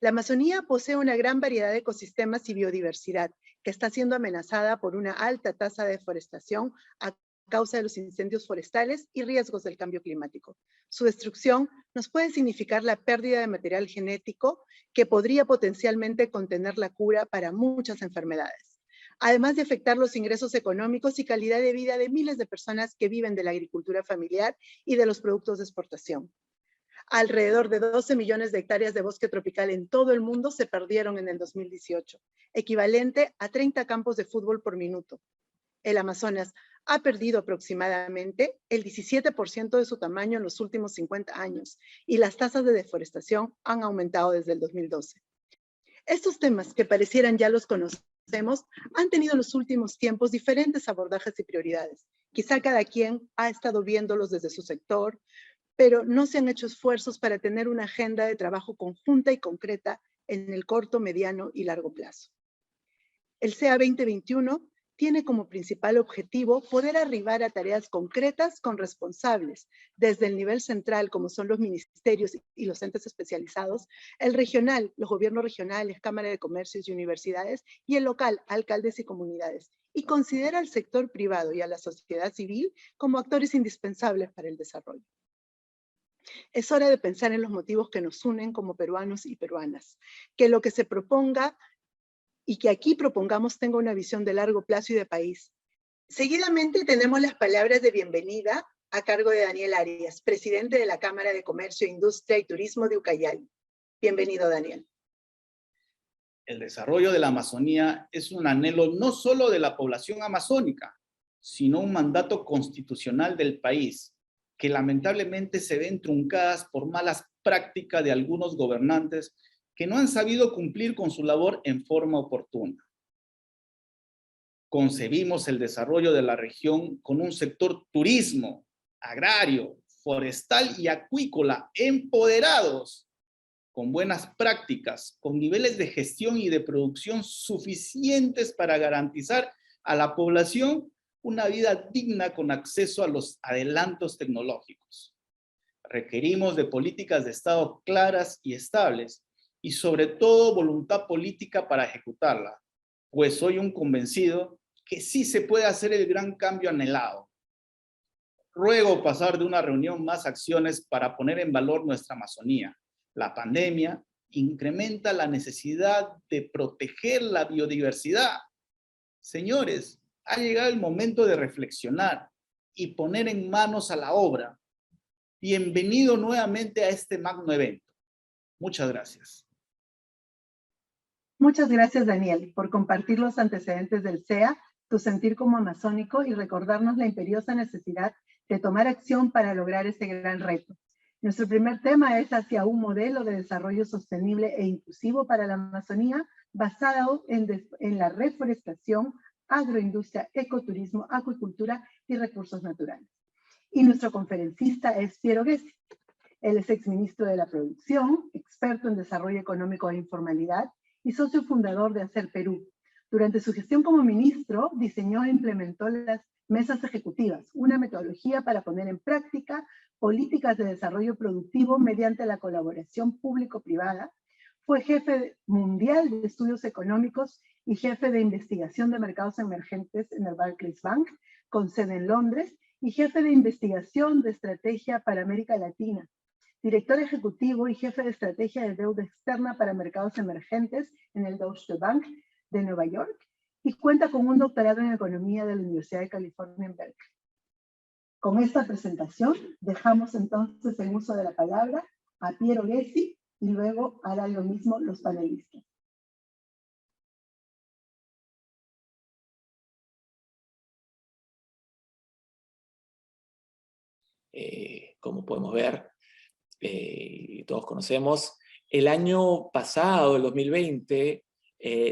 La Amazonía posee una gran variedad de ecosistemas y biodiversidad que está siendo amenazada por una alta tasa de deforestación a causa de los incendios forestales y riesgos del cambio climático. Su destrucción nos puede significar la pérdida de material genético que podría potencialmente contener la cura para muchas enfermedades, además de afectar los ingresos económicos y calidad de vida de miles de personas que viven de la agricultura familiar y de los productos de exportación. Alrededor de 12 millones de hectáreas de bosque tropical en todo el mundo se perdieron en el 2018, equivalente a 30 campos de fútbol por minuto. El Amazonas ha perdido aproximadamente el 17% de su tamaño en los últimos 50 años y las tasas de deforestación han aumentado desde el 2012. Estos temas, que parecieran ya los conocemos, han tenido en los últimos tiempos diferentes abordajes y prioridades. Quizá cada quien ha estado viéndolos desde su sector, pero no se han hecho esfuerzos para tener una agenda de trabajo conjunta y concreta en el corto, mediano y largo plazo. El CEA 2021 tiene como principal objetivo poder arribar a tareas concretas con responsables, desde el nivel central, como son los ministerios y los entes especializados, el regional, los gobiernos regionales, Cámara de Comercios y universidades, y el local, alcaldes y comunidades, y considera al sector privado y a la sociedad civil como actores indispensables para el desarrollo. Es hora de pensar en los motivos que nos unen como peruanos y peruanas, que lo que se proponga y que aquí propongamos tenga una visión de largo plazo y de país. Seguidamente tenemos las palabras de bienvenida a cargo de Daniel Arias, presidente de la Cámara de Comercio, Industria y Turismo de Ucayali. Bienvenido, Daniel. El desarrollo de la Amazonía es un anhelo no solo de la población amazónica, sino un mandato constitucional del país, que lamentablemente se ven truncadas por malas prácticas de algunos gobernantes que no han sabido cumplir con su labor en forma oportuna. Concebimos el desarrollo de la región con un sector turismo, agrario, forestal y acuícola empoderados, con buenas prácticas, con niveles de gestión y de producción suficientes para garantizar a la población una vida digna con acceso a los adelantos tecnológicos. Requerimos de políticas de Estado claras y estables y sobre todo voluntad política para ejecutarla, pues soy un convencido que sí se puede hacer el gran cambio anhelado. Ruego pasar de una reunión más acciones para poner en valor nuestra Amazonía. La pandemia incrementa la necesidad de proteger la biodiversidad. Señores, ha llegado el momento de reflexionar y poner en manos a la obra. Bienvenido nuevamente a este magno evento. Muchas gracias. Muchas gracias, Daniel, por compartir los antecedentes del CEA, tu sentir como amazónico y recordarnos la imperiosa necesidad de tomar acción para lograr este gran reto. Nuestro primer tema es hacia un modelo de desarrollo sostenible e inclusivo para la Amazonía basado en la reforestación, agroindustria, ecoturismo, acuicultura y recursos naturales. Y nuestro conferencista es Piero Gessi. Él es exministro de la Producción, experto en desarrollo económico e informalidad y socio fundador de Hacer Perú. Durante su gestión como ministro, diseñó e implementó las mesas ejecutivas, una metodología para poner en práctica políticas de desarrollo productivo mediante la colaboración público-privada. Fue jefe mundial de estudios económicos y jefe de investigación de mercados emergentes en el Barclays Bank, con sede en Londres, y jefe de investigación de estrategia para América Latina, director ejecutivo y jefe de estrategia de deuda externa para mercados emergentes en el Deutsche Bank de Nueva York, y cuenta con un doctorado en economía de la Universidad de California en Berkeley. Con esta presentación dejamos entonces en uso de la palabra a Piero Gessi y luego harán lo mismo los panelistas. Como podemos ver, todos conocemos, el año pasado, el 2020,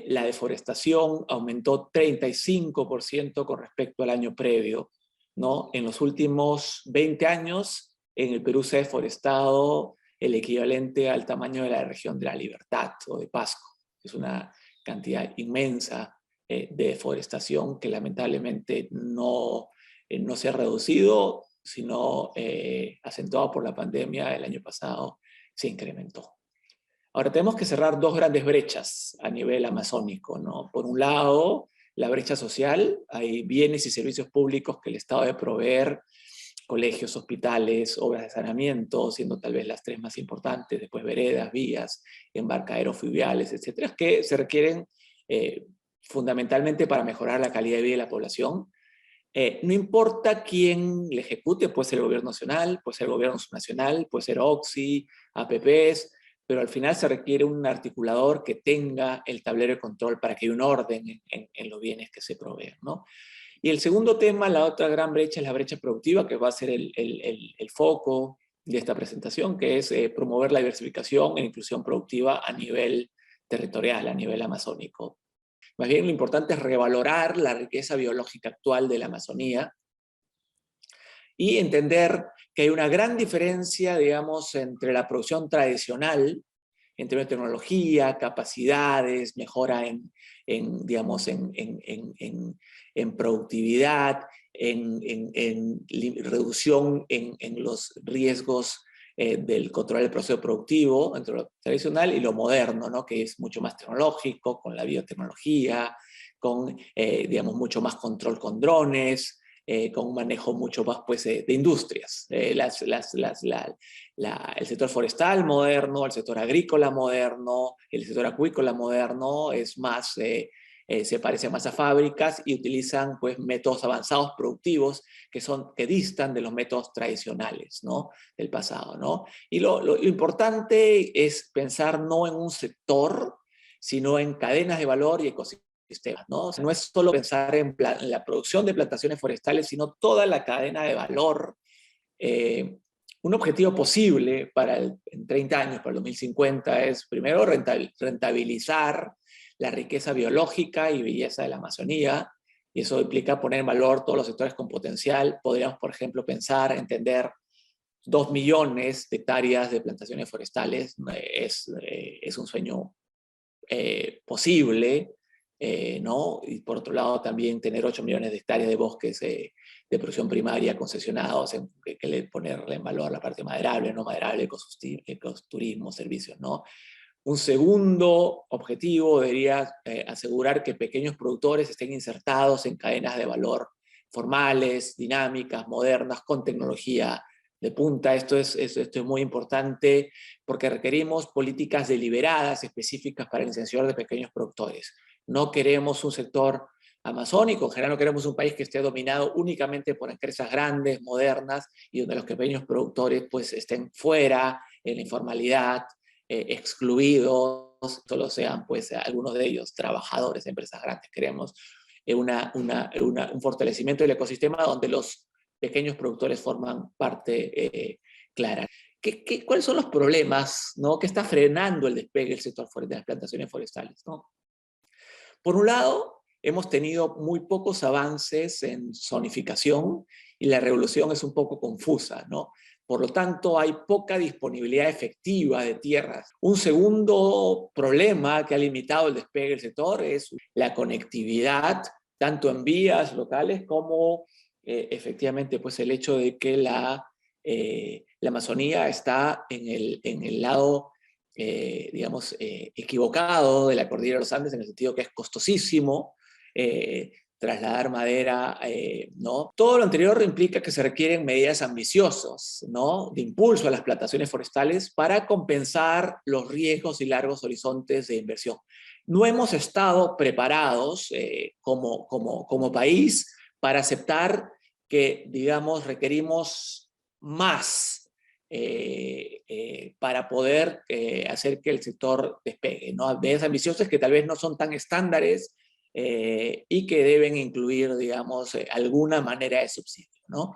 la deforestación aumentó 35% con respecto al año previo, ¿no? En los últimos 20 años, en el Perú se ha deforestado el equivalente al tamaño de la región de La Libertad o de Pasco. Es una cantidad inmensa de deforestación que lamentablemente no se ha reducido, sino acentuado por la pandemia el año pasado, se incrementó. Ahora, tenemos que cerrar dos grandes brechas a nivel amazónico, ¿no? Por un lado, la brecha social, hay bienes y servicios públicos que el Estado debe proveer, colegios, hospitales, obras de saneamiento, siendo tal vez las tres más importantes, después veredas, vías, embarcaderos fluviales, etcétera, que se requieren fundamentalmente para mejorar la calidad de vida de la población. No importa quién le ejecute, puede ser el gobierno nacional, puede ser el gobierno subnacional, puede ser OXI, APPs, pero al final se requiere un articulador que tenga el tablero de control para que haya un orden en los bienes que se proveen, ¿no? Y el segundo tema, la otra gran brecha, es la brecha productiva, que va a ser el foco de esta presentación, que es promover la diversificación e inclusión productiva a nivel territorial, a nivel amazónico. Más bien lo importante es revalorar la riqueza biológica actual de la Amazonía y entender que hay una gran diferencia, digamos, entre la producción tradicional, en términos de tecnología, capacidades, mejora digamos, en productividad, en reducción en los riesgos del control del proceso productivo, entre lo tradicional y lo moderno, ¿no? Que es mucho más tecnológico, con la biotecnología, con, digamos, mucho más control con drones, con un manejo mucho más, pues, de industrias. El sector forestal moderno, el sector agrícola moderno, el sector acuícola moderno es más, se parece más a fábricas y utilizan, pues, métodos avanzados productivos que distan de los métodos tradicionales, ¿no? Del pasado, ¿no? Y lo importante es pensar no en un sector, sino en cadenas de valor y ecosistemas, ¿no? O sea, no es solo pensar en la producción de plantaciones forestales, sino toda la cadena de valor. Un objetivo posible en 30 años, para el 2050, es primero rentabilizar la riqueza biológica y belleza de la Amazonía, y eso implica poner en valor todos los sectores con potencial. Podríamos, por ejemplo, entender 2 millones de hectáreas de plantaciones forestales, es un sueño posible, ¿no? Y por otro lado también tener 8 millones de hectáreas de bosques de producción primaria concesionados, ponerle en valor la parte maderable, no maderable, ecoturismo, servicios, ¿no? Un segundo objetivo debería asegurar que pequeños productores estén insertados en cadenas de valor formales, dinámicas, modernas, con tecnología de punta. Esto es muy importante porque requerimos políticas deliberadas, específicas para el incentivar de pequeños productores. No queremos un sector amazónico, en general no queremos un país que esté dominado únicamente por empresas grandes, modernas, y donde los pequeños productores, pues, estén fuera, en la informalidad, excluidos, solo sean, pues, algunos de ellos trabajadores de empresas grandes. Queremos un fortalecimiento del ecosistema donde los pequeños productores forman parte clara. ¿Cuáles son los problemas, ¿no?, que está frenando el despegue del sector de las plantaciones forestales, ¿no? Por un lado, hemos tenido muy pocos avances en zonificación y la regulación es un poco confusa, ¿no? Por lo tanto, hay poca disponibilidad efectiva de tierras. Un segundo problema que ha limitado el despegue del sector es la conectividad, tanto en vías locales como efectivamente, pues, el hecho de que la Amazonía está en el lado, digamos, equivocado de la cordillera de los Andes, en el sentido que es costosísimo trasladar madera, ¿no? Todo lo anterior implica que se requieren medidas ambiciosas, ¿no?, de impulso a las plantaciones forestales para compensar los riesgos y largos horizontes de inversión. No hemos estado preparados como país para aceptar que, digamos, requerimos más para poder hacer que el sector despegue, ¿no? Medidas ambiciosas que tal vez no son tan estándares y que deben incluir, digamos, alguna manera de subsidio, ¿no?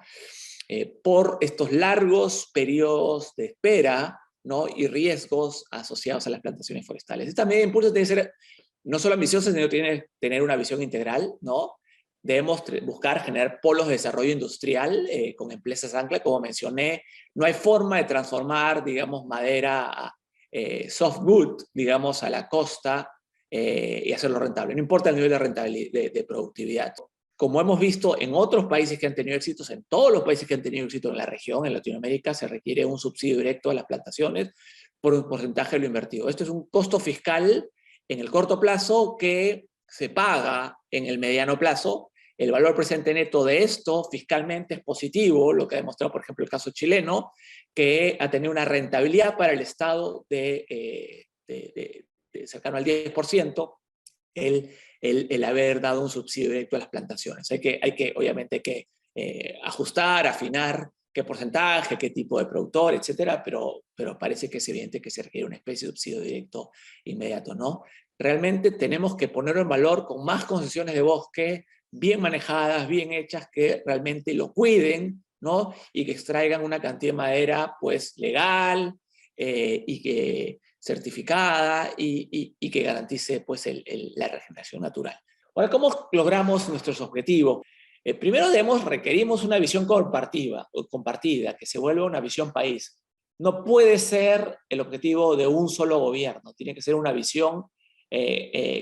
Por estos largos periodos de espera, ¿no?, y riesgos asociados a las plantaciones forestales. Esta medida de impulso tiene que ser no solo ambiciosa, sino tiene que tener una visión integral, ¿no? Debemos buscar generar polos de desarrollo industrial con empresas ancla. Como mencioné, no hay forma de transformar, digamos, madera softwood, digamos, a la costa y hacerlo rentable. No importa el nivel de rentabilidad, de productividad. Como hemos visto en otros países que han tenido éxitos, en todos los países que han tenido éxito en la región, en Latinoamérica, se requiere un subsidio directo a las plantaciones por un porcentaje de lo invertido. Esto es un costo fiscal en el corto plazo que se paga en el mediano plazo. El valor presente neto de esto fiscalmente es positivo, lo que ha demostrado, por ejemplo, el caso chileno, que ha tenido una rentabilidad para el Estado de cercano al 10%, el haber dado un subsidio directo a las plantaciones. Obviamente, ajustar, afinar qué porcentaje, qué tipo de productor, etcétera, pero parece que es evidente que se requiere una especie de subsidio directo inmediato, ¿no? Realmente tenemos que ponerlo en valor con más concesiones de bosque, bien manejadas, bien hechas, que realmente lo cuiden, ¿no? Y que extraigan una cantidad de madera, pues, legal, y que certificada y que garantice, pues, la regeneración natural. Ahora, ¿cómo logramos nuestros objetivos? Primero requerimos una visión compartida, que se vuelva una visión país. No puede ser el objetivo de un solo gobierno, tiene que ser una visión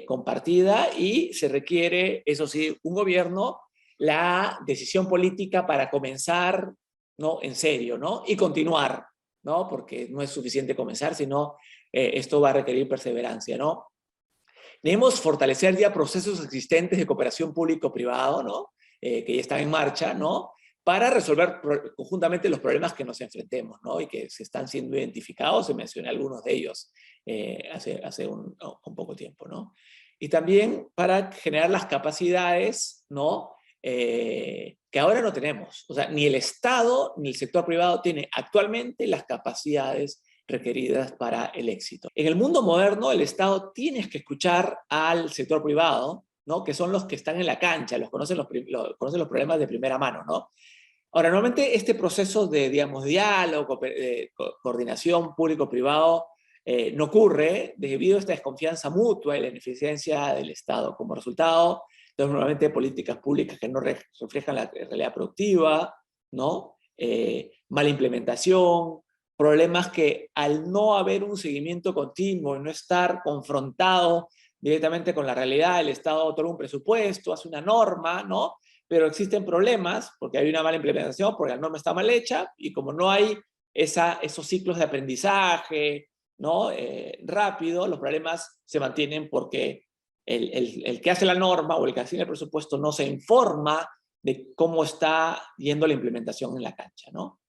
compartida, y se requiere, eso sí, un gobierno, la decisión política para comenzar, ¿no?, en serio, ¿no?, y continuar, ¿no?, porque no es suficiente comenzar, sino esto va a requerir perseverancia, ¿no? Debemos fortalecer ya procesos existentes de cooperación público-privado, ¿no?, que ya están en marcha, ¿no?, para resolver conjuntamente los problemas que nos enfrentemos, ¿no?, y que se están siendo identificados. Se mencioné algunos de ellos hace un poco tiempo, ¿no? Y también para generar las capacidades, ¿no?, que ahora no tenemos. O sea, ni el Estado ni el sector privado tiene actualmente las capacidades requeridas para el éxito. En el mundo moderno, el Estado tiene que escuchar al sector privado, ¿no?, que son los que están en la cancha, conocen los problemas de primera mano, ¿no? Ahora, normalmente este proceso de, digamos, diálogo, coordinación público-privado, no ocurre debido a esta desconfianza mutua y la ineficiencia del Estado. Como resultado, entonces, normalmente políticas públicas que no reflejan la realidad productiva, ¿no? Mala implementación, problemas que, al no haber un seguimiento continuo y no estar confrontado directamente con la realidad, el Estado otorga un presupuesto, hace una norma, ¿no?, pero existen problemas porque hay una mala implementación, porque la norma está mal hecha, y como no hay esos ciclos de aprendizaje, ¿no?, rápido, los problemas se mantienen porque el que hace la norma o el que hace el presupuesto no se informa de cómo está yendo la implementación en la cancha, ¿no?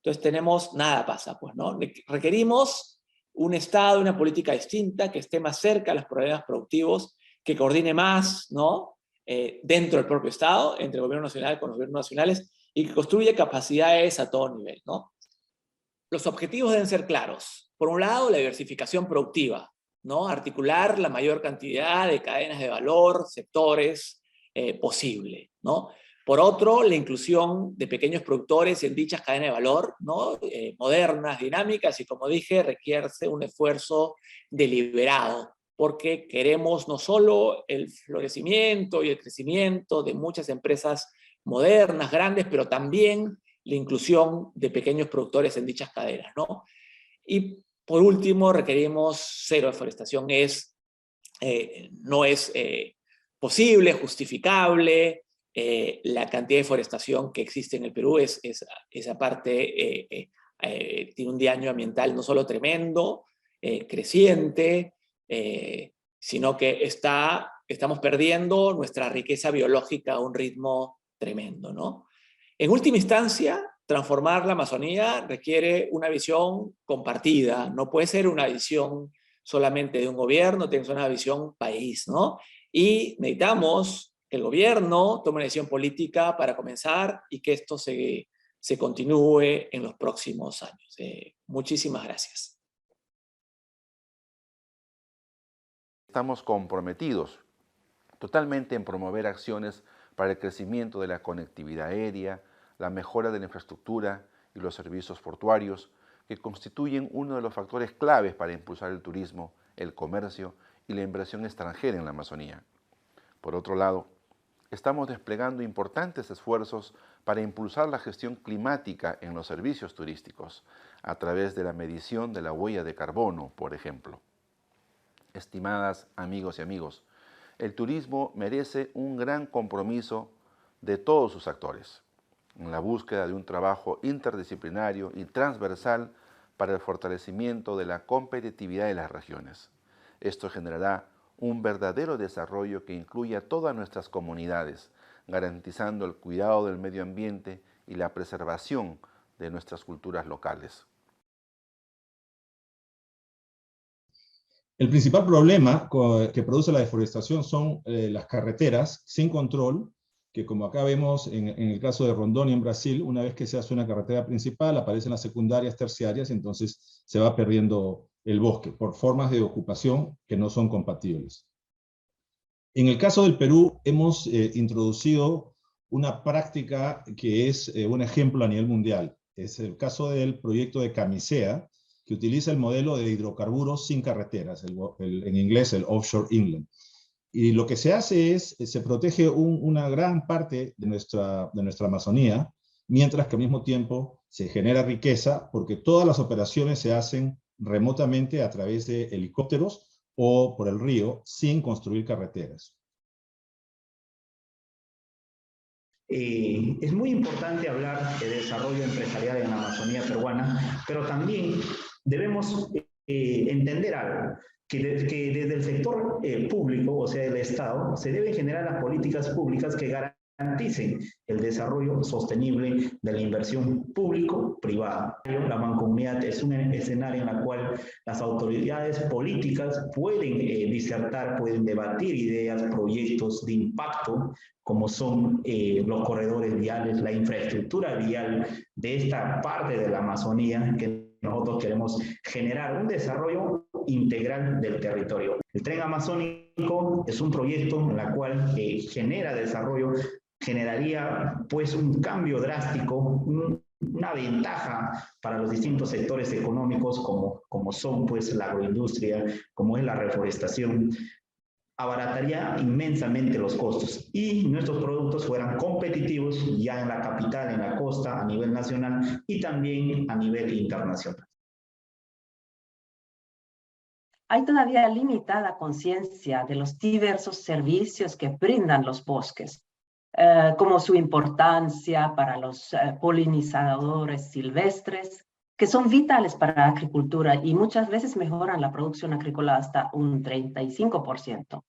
Entonces nada pasa, pues, ¿no? Requerimos un Estado, una política distinta, que esté más cerca de los problemas productivos, que coordine más, ¿no?, dentro del propio Estado, entre el gobierno nacional con los gobiernos nacionales, y que construya capacidades a todo nivel, ¿no? Los objetivos deben ser claros. Por un lado, la diversificación productiva, ¿no?, articular la mayor cantidad de cadenas de valor, sectores posible, ¿no? Por otro, la inclusión de pequeños productores en dichas cadenas de valor, ¿no?, modernas, dinámicas, y, como dije, requiere un esfuerzo deliberado, porque queremos no solo el florecimiento y el crecimiento de muchas empresas modernas, grandes, pero también la inclusión de pequeños productores en dichas cadenas, ¿no? Y, por último, requerimos cero deforestación. No es posible, justificable. La cantidad de deforestación que existe en el Perú esa parte tiene un daño ambiental no solo tremendo, creciente, sino que estamos perdiendo nuestra riqueza biológica a un ritmo tremendo, ¿no? En última instancia, transformar la Amazonía requiere una visión compartida. No puede ser una visión solamente de un gobierno, tiene que ser una visión país, ¿no? Y necesitamos que el gobierno tome una decisión política para comenzar, y que esto se continúe en los próximos años. Muchísimas gracias. Estamos comprometidos totalmente en promover acciones para el crecimiento de la conectividad aérea, la mejora de la infraestructura y los servicios portuarios, que constituyen uno de los factores claves para impulsar el turismo, el comercio y la inversión extranjera en la Amazonía. Por otro lado, estamos desplegando importantes esfuerzos para impulsar la gestión climática en los servicios turísticos, a través de la medición de la huella de carbono, por ejemplo. Estimadas amigos y amigos, el turismo merece un gran compromiso de todos sus actores, en la búsqueda de un trabajo interdisciplinario y transversal para el fortalecimiento de la competitividad de las regiones. Esto generará un verdadero desarrollo que incluya a todas nuestras comunidades, garantizando el cuidado del medio ambiente y la preservación de nuestras culturas locales. El principal problema que produce la deforestación son las carreteras sin control, que como acá vemos en el caso de Rondônia en Brasil, una vez que se hace una carretera principal, aparecen las secundarias, terciarias, entonces se va perdiendo el bosque por formas de ocupación que no son compatibles. En el caso del Perú, hemos introducido una práctica que es un ejemplo a nivel mundial. Es el caso del proyecto de Camisea, que utiliza el modelo de hidrocarburos sin carreteras, en inglés el offshore inland. Y lo que se hace es, se protege una gran parte de nuestra Amazonía, mientras que al mismo tiempo se genera riqueza, porque todas las operaciones se hacen remotamente a través de helicópteros o por el río, sin construir carreteras. Es muy importante hablar de desarrollo empresarial en la Amazonía peruana, pero también debemos entender algo, que desde el sector público, o sea, el Estado, se deben generar las políticas públicas que garanticen el desarrollo sostenible de la inversión público-privada. La mancomunidad es un escenario en el cual las autoridades políticas pueden disertar, pueden debatir ideas, proyectos de impacto, como son los corredores viales, la infraestructura vial de esta parte de la Amazonía, que nosotros queremos generar un desarrollo integral del territorio. El Tren Amazónico es un proyecto en el cual genera desarrollo, generaría pues un cambio drástico, una ventaja para los distintos sectores económicos como son pues la agroindustria, como es la reforestación. Abarataría inmensamente los costos y nuestros productos fueran competitivos ya en la capital, en la costa, a nivel nacional y también a nivel internacional. Hay todavía limitada conciencia de los diversos servicios que brindan los bosques, como su importancia para los polinizadores silvestres, que son vitales para la agricultura y muchas veces mejoran la producción agrícola hasta un 35%,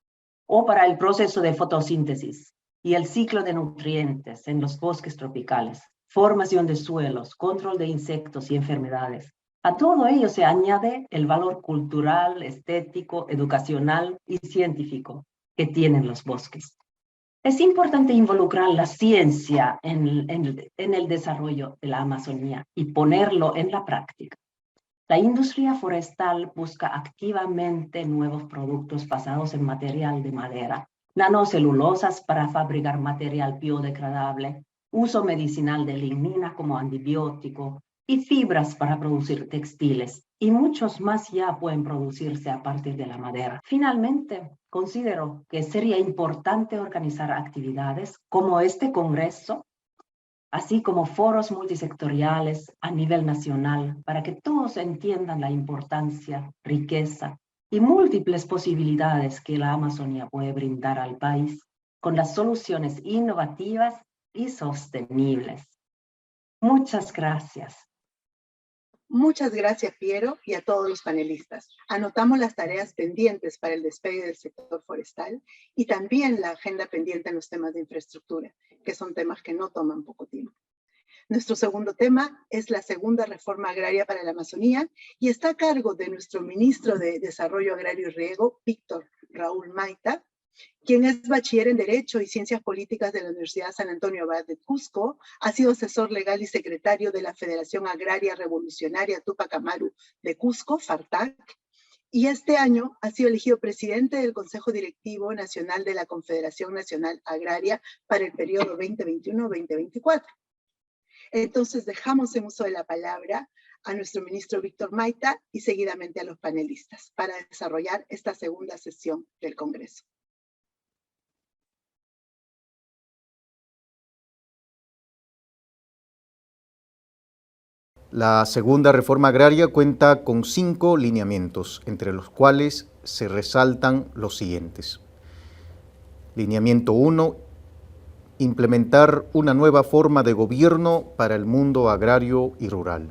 o para el proceso de fotosíntesis y el ciclo de nutrientes en los bosques tropicales, formación de suelos, control de insectos y enfermedades. A todo ello se añade el valor cultural, estético, educacional y científico que tienen los bosques. Es importante involucrar la ciencia en el desarrollo de la Amazonía y ponerlo en la práctica. La industria forestal busca activamente nuevos productos basados en material de madera, nanocelulosas para fabricar material biodegradable, uso medicinal de lignina como antibiótico y fibras para producir textiles, y muchos más ya pueden producirse a partir de la madera. Finalmente, considero que sería importante organizar actividades como este congreso, así como foros multisectoriales a nivel nacional, para que todos entiendan la importancia, riqueza y múltiples posibilidades que la Amazonía puede brindar al país con las soluciones innovativas y sostenibles. Muchas gracias. Muchas gracias, Piero, y a todos los panelistas. Anotamos las tareas pendientes para el despegue del sector forestal y también la agenda pendiente en los temas de infraestructura, que son temas que no toman poco tiempo. Nuestro segundo tema es la segunda reforma agraria para la Amazonía y está a cargo de nuestro ministro de Desarrollo Agrario y Riego, Víctor Raúl Maita, quien es bachiller en Derecho y Ciencias Políticas de la Universidad San Antonio Abad de Cusco, ha sido asesor legal y secretario de la Federación Agraria Revolucionaria Tupac Amaru de Cusco, FARTAC, y este año ha sido elegido presidente del Consejo Directivo Nacional de la Confederación Nacional Agraria para el periodo 2021-2024. Entonces dejamos en uso de la palabra a nuestro ministro Víctor Maita y seguidamente a los panelistas para desarrollar esta segunda sesión del Congreso. La segunda reforma agraria cuenta con 5 lineamientos, entre los cuales se resaltan los siguientes. Lineamiento 1. Implementar una nueva forma de gobierno para el mundo agrario y rural.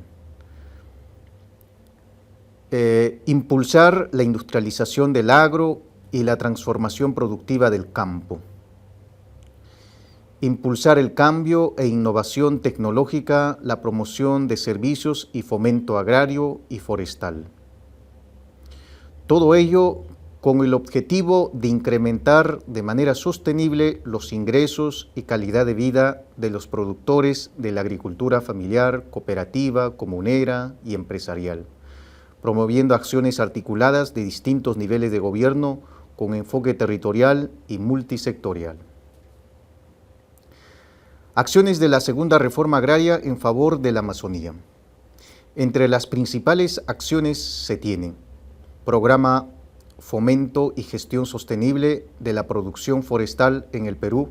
impulsar la industrialización del agro y la transformación productiva del campo. Impulsar el cambio e innovación tecnológica, la promoción de servicios y fomento agrario y forestal. Todo ello con el objetivo de incrementar de manera sostenible los ingresos y calidad de vida de los productores de la agricultura familiar, cooperativa, comunera y empresarial, promoviendo acciones articuladas de distintos niveles de gobierno con enfoque territorial y multisectorial. Acciones de la segunda reforma agraria en favor de la Amazonía. Entre las principales acciones se tienen: Programa Fomento y Gestión Sostenible de la Producción Forestal en el Perú,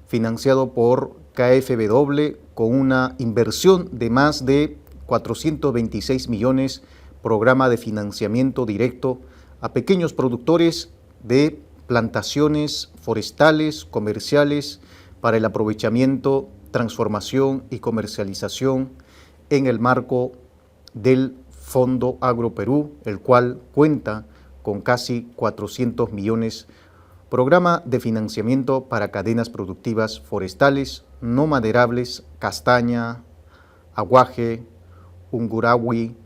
financiado por KfW con una inversión de más de 426 millones, programa de financiamiento directo a pequeños productores de plantaciones forestales, comerciales, para el aprovechamiento, transformación y comercialización en el marco del Fondo Agroperú, el cual cuenta con casi 400 millones, programa de financiamiento para cadenas productivas forestales no maderables, castaña, aguaje, ungurahui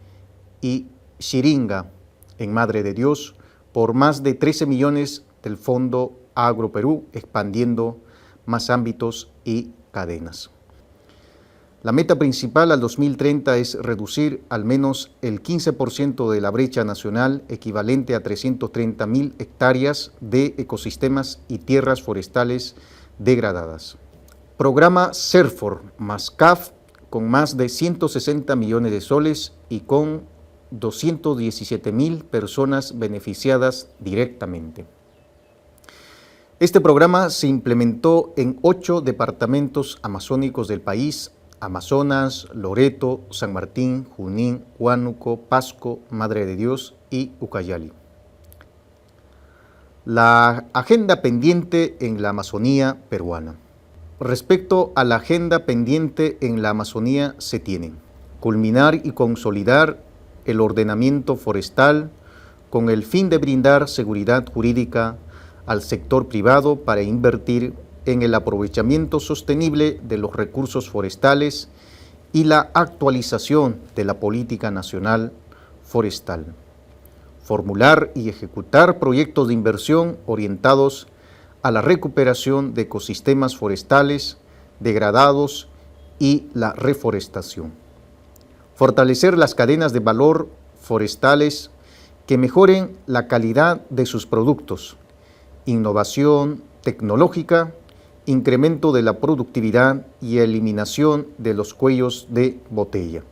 y xiringa en Madre de Dios, por más de 13 millones del Fondo Agroperú, expandiendo más ámbitos y cadenas. La meta principal al 2030 es reducir al menos el 15% de la brecha nacional, equivalente a 330.000 hectáreas de ecosistemas y tierras forestales degradadas. Programa CERFOR más CAF, con más de 160 millones de soles y con 217.000 personas beneficiadas directamente. Este programa se implementó en 8 departamentos amazónicos del país: Amazonas, Loreto, San Martín, Junín, Huánuco, Pasco, Madre de Dios y Ucayali. La agenda pendiente en la Amazonía peruana. Respecto a la agenda pendiente en la Amazonía se tienen: culminar y consolidar el ordenamiento forestal con el fin de brindar seguridad jurídica al sector privado para invertir en el aprovechamiento sostenible de los recursos forestales y la actualización de la política nacional forestal. Formular y ejecutar proyectos de inversión orientados a la recuperación de ecosistemas forestales degradados y la reforestación. Fortalecer las cadenas de valor forestales que mejoren la calidad de sus productos, innovación tecnológica, incremento de la productividad y eliminación de los cuellos de botella.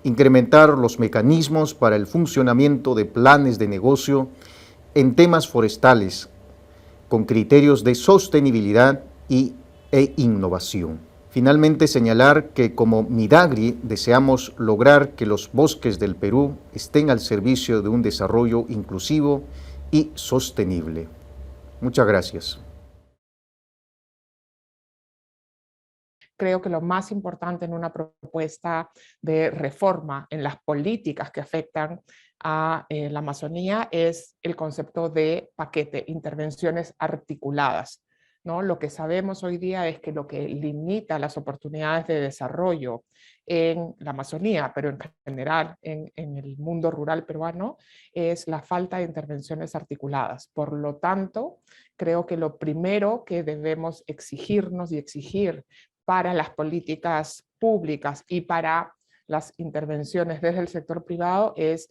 Incrementar los mecanismos para el funcionamiento de planes de negocio en temas forestales con criterios de sostenibilidad e innovación. Finalmente, señalar que como Midagri deseamos lograr que los bosques del Perú estén al servicio de un desarrollo inclusivo y sostenible. Muchas gracias. Creo que lo más importante en una propuesta de reforma en las políticas que afectan a la Amazonía es el concepto de paquete, intervenciones articuladas, ¿no? Lo que sabemos hoy día es que lo que limita las oportunidades de desarrollo en la Amazonía, pero en general en el mundo rural peruano, es la falta de intervenciones articuladas. Por lo tanto, creo que lo primero que debemos exigirnos y exigir para las políticas públicas y para las intervenciones desde el sector privado es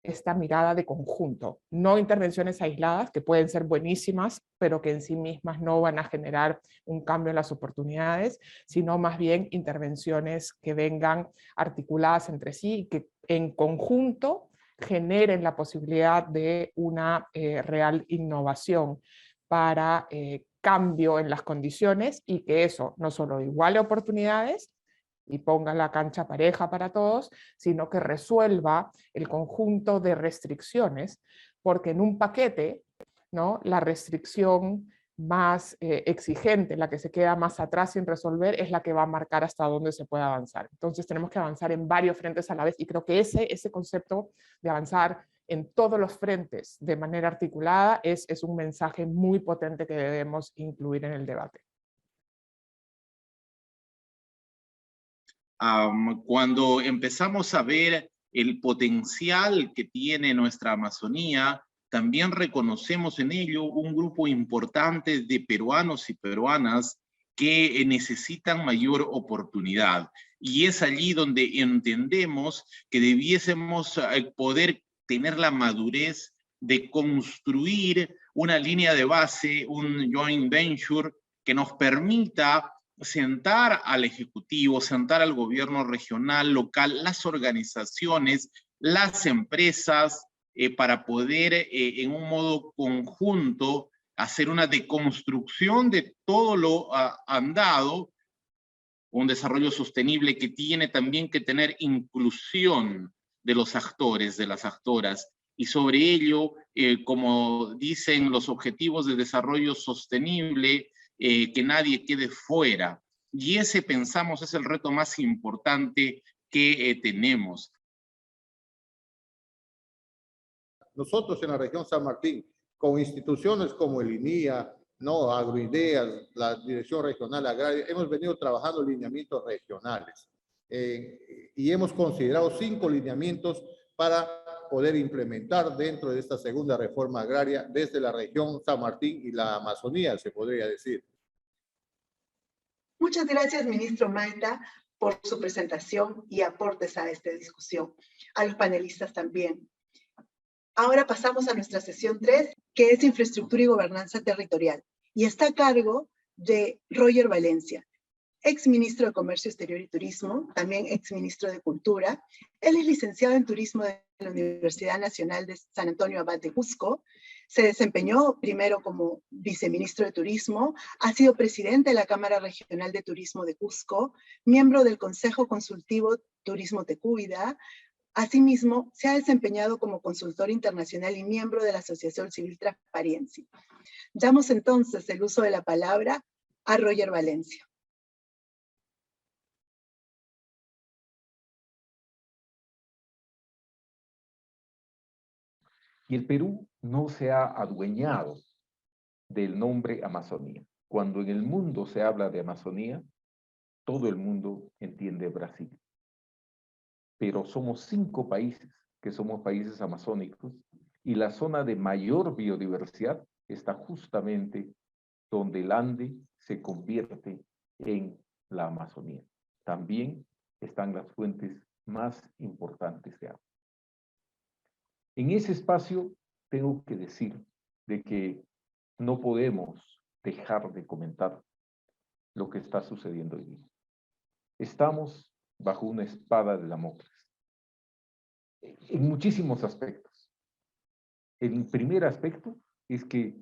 esta mirada de conjunto, no intervenciones aisladas que pueden ser buenísimas, pero que en sí mismas no van a generar un cambio en las oportunidades, sino más bien intervenciones que vengan articuladas entre sí y que en conjunto generen la posibilidad de una real innovación para cambio en las condiciones y que eso no solo iguale oportunidades y ponga la cancha pareja para todos, sino que resuelva el conjunto de restricciones, porque en un paquete, ¿no?, la restricción más exigente, la que se queda más atrás sin resolver, es la que va a marcar hasta dónde se puede avanzar. Entonces tenemos que avanzar en varios frentes a la vez y creo que ese concepto de avanzar en todos los frentes de manera articulada es un mensaje muy potente que debemos incluir en el debate. Cuando empezamos a ver el potencial que tiene nuestra Amazonía, también reconocemos en ello un grupo importante de peruanos y peruanas que necesitan mayor oportunidad. Y es allí donde entendemos que debiésemos poder tener la madurez de construir una línea de base, un joint venture que nos permita sentar al Ejecutivo, sentar al gobierno regional, local, las organizaciones, las empresas, para poder en un modo conjunto hacer una deconstrucción de todo lo andado, un desarrollo sostenible que tiene también que tener inclusión de los actores, de las actoras, y sobre ello, como dicen los objetivos de desarrollo sostenible, que nadie quede fuera. Y ese, pensamos, es el reto más importante que tenemos. Nosotros en la región San Martín, con instituciones como el INIA, ¿no? Agroideas, la Dirección Regional Agraria, hemos venido trabajando lineamientos regionales y hemos considerado 5 lineamientos para poder implementar dentro de esta segunda reforma agraria desde la región San Martín y la Amazonía, se podría decir. Muchas gracias, ministro Maita, por su presentación y aportes a esta discusión. A los panelistas también. Ahora pasamos a nuestra sesión 3, que es Infraestructura y Gobernanza Territorial, y está a cargo de Roger Valencia, exministro de Comercio Exterior y Turismo, también exministro de Cultura. Él es licenciado en Turismo de la Universidad Nacional de San Antonio Abad de Cusco. Se desempeñó primero como viceministro de Turismo, ha sido presidente de la Cámara Regional de Turismo de Cusco, miembro del Consejo Consultivo Turismo Tecúbida. Asimismo, se ha desempeñado como consultor internacional y miembro de la Asociación Civil Transparency. Damos entonces el uso de la palabra a Roger Valencia. Y el Perú no se ha adueñado del nombre Amazonía. Cuando en el mundo se habla de Amazonía, todo el mundo entiende Brasil. Pero somos 5 países que somos países amazónicos y la zona de mayor biodiversidad está justamente donde el Ande se convierte en la Amazonía. También están las fuentes más importantes de agua. En ese espacio tengo que decir de que no podemos dejar de comentar lo que está sucediendo hoy día. Estamos bajo una espada de Damocles en muchísimos aspectos. El primer aspecto es que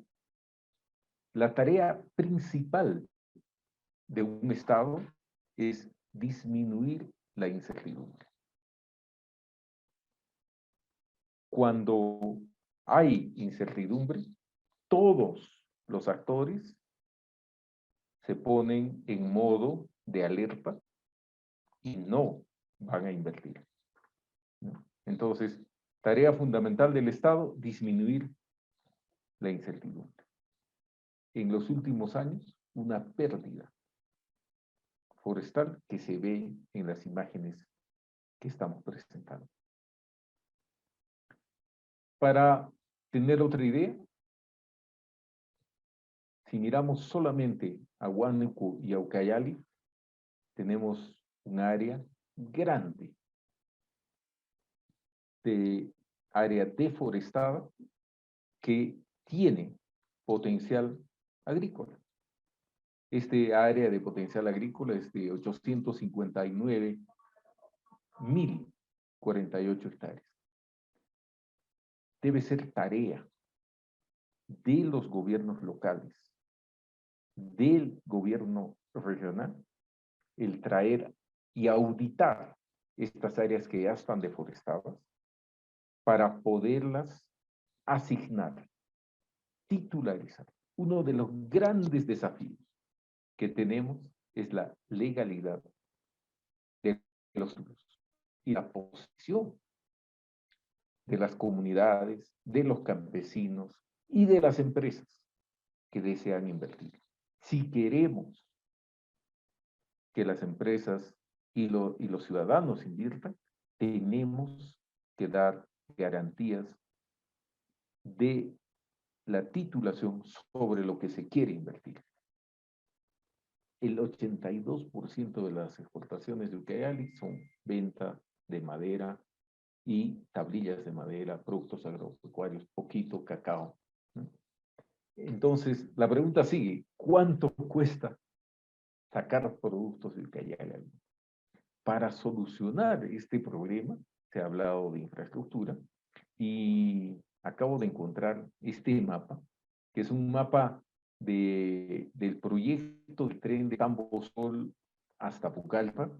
la tarea principal de un Estado es disminuir la incertidumbre. Cuando hay incertidumbre, todos los actores se ponen en modo de alerta y no van a invertir. Entonces, tarea fundamental del Estado, disminuir la incertidumbre. En los últimos años, una pérdida forestal que se ve en las imágenes que estamos presentando. Para tener otra idea, si miramos solamente a Huánuco y a Ucayali, tenemos un área grande de área deforestada que tiene potencial agrícola. Este área de potencial agrícola es de 859.048 hectáreas. Debe ser tarea de los gobiernos locales, del gobierno regional, el traer y auditar estas áreas que ya están deforestadas para poderlas asignar, titularizar uno de los grandes desafíos que tenemos es la legalidad de los productos y la posición de las comunidades, de los campesinos y de las empresas que desean invertir. Si queremos que las empresas y los ciudadanos inviertan, tenemos que dar garantías de la titulación sobre lo que se quiere invertir. El 82% de las exportaciones de Ucayali son venta de madera y tablillas de madera, productos agropecuarios, poquito cacao. Entonces, la pregunta sigue, ¿cuánto cuesta sacar productos de Ucayali? Para solucionar este problema, se ha hablado de infraestructura, y acabo de encontrar este mapa, que es un mapa del proyecto del tren de Tambosol hasta Pucallpa,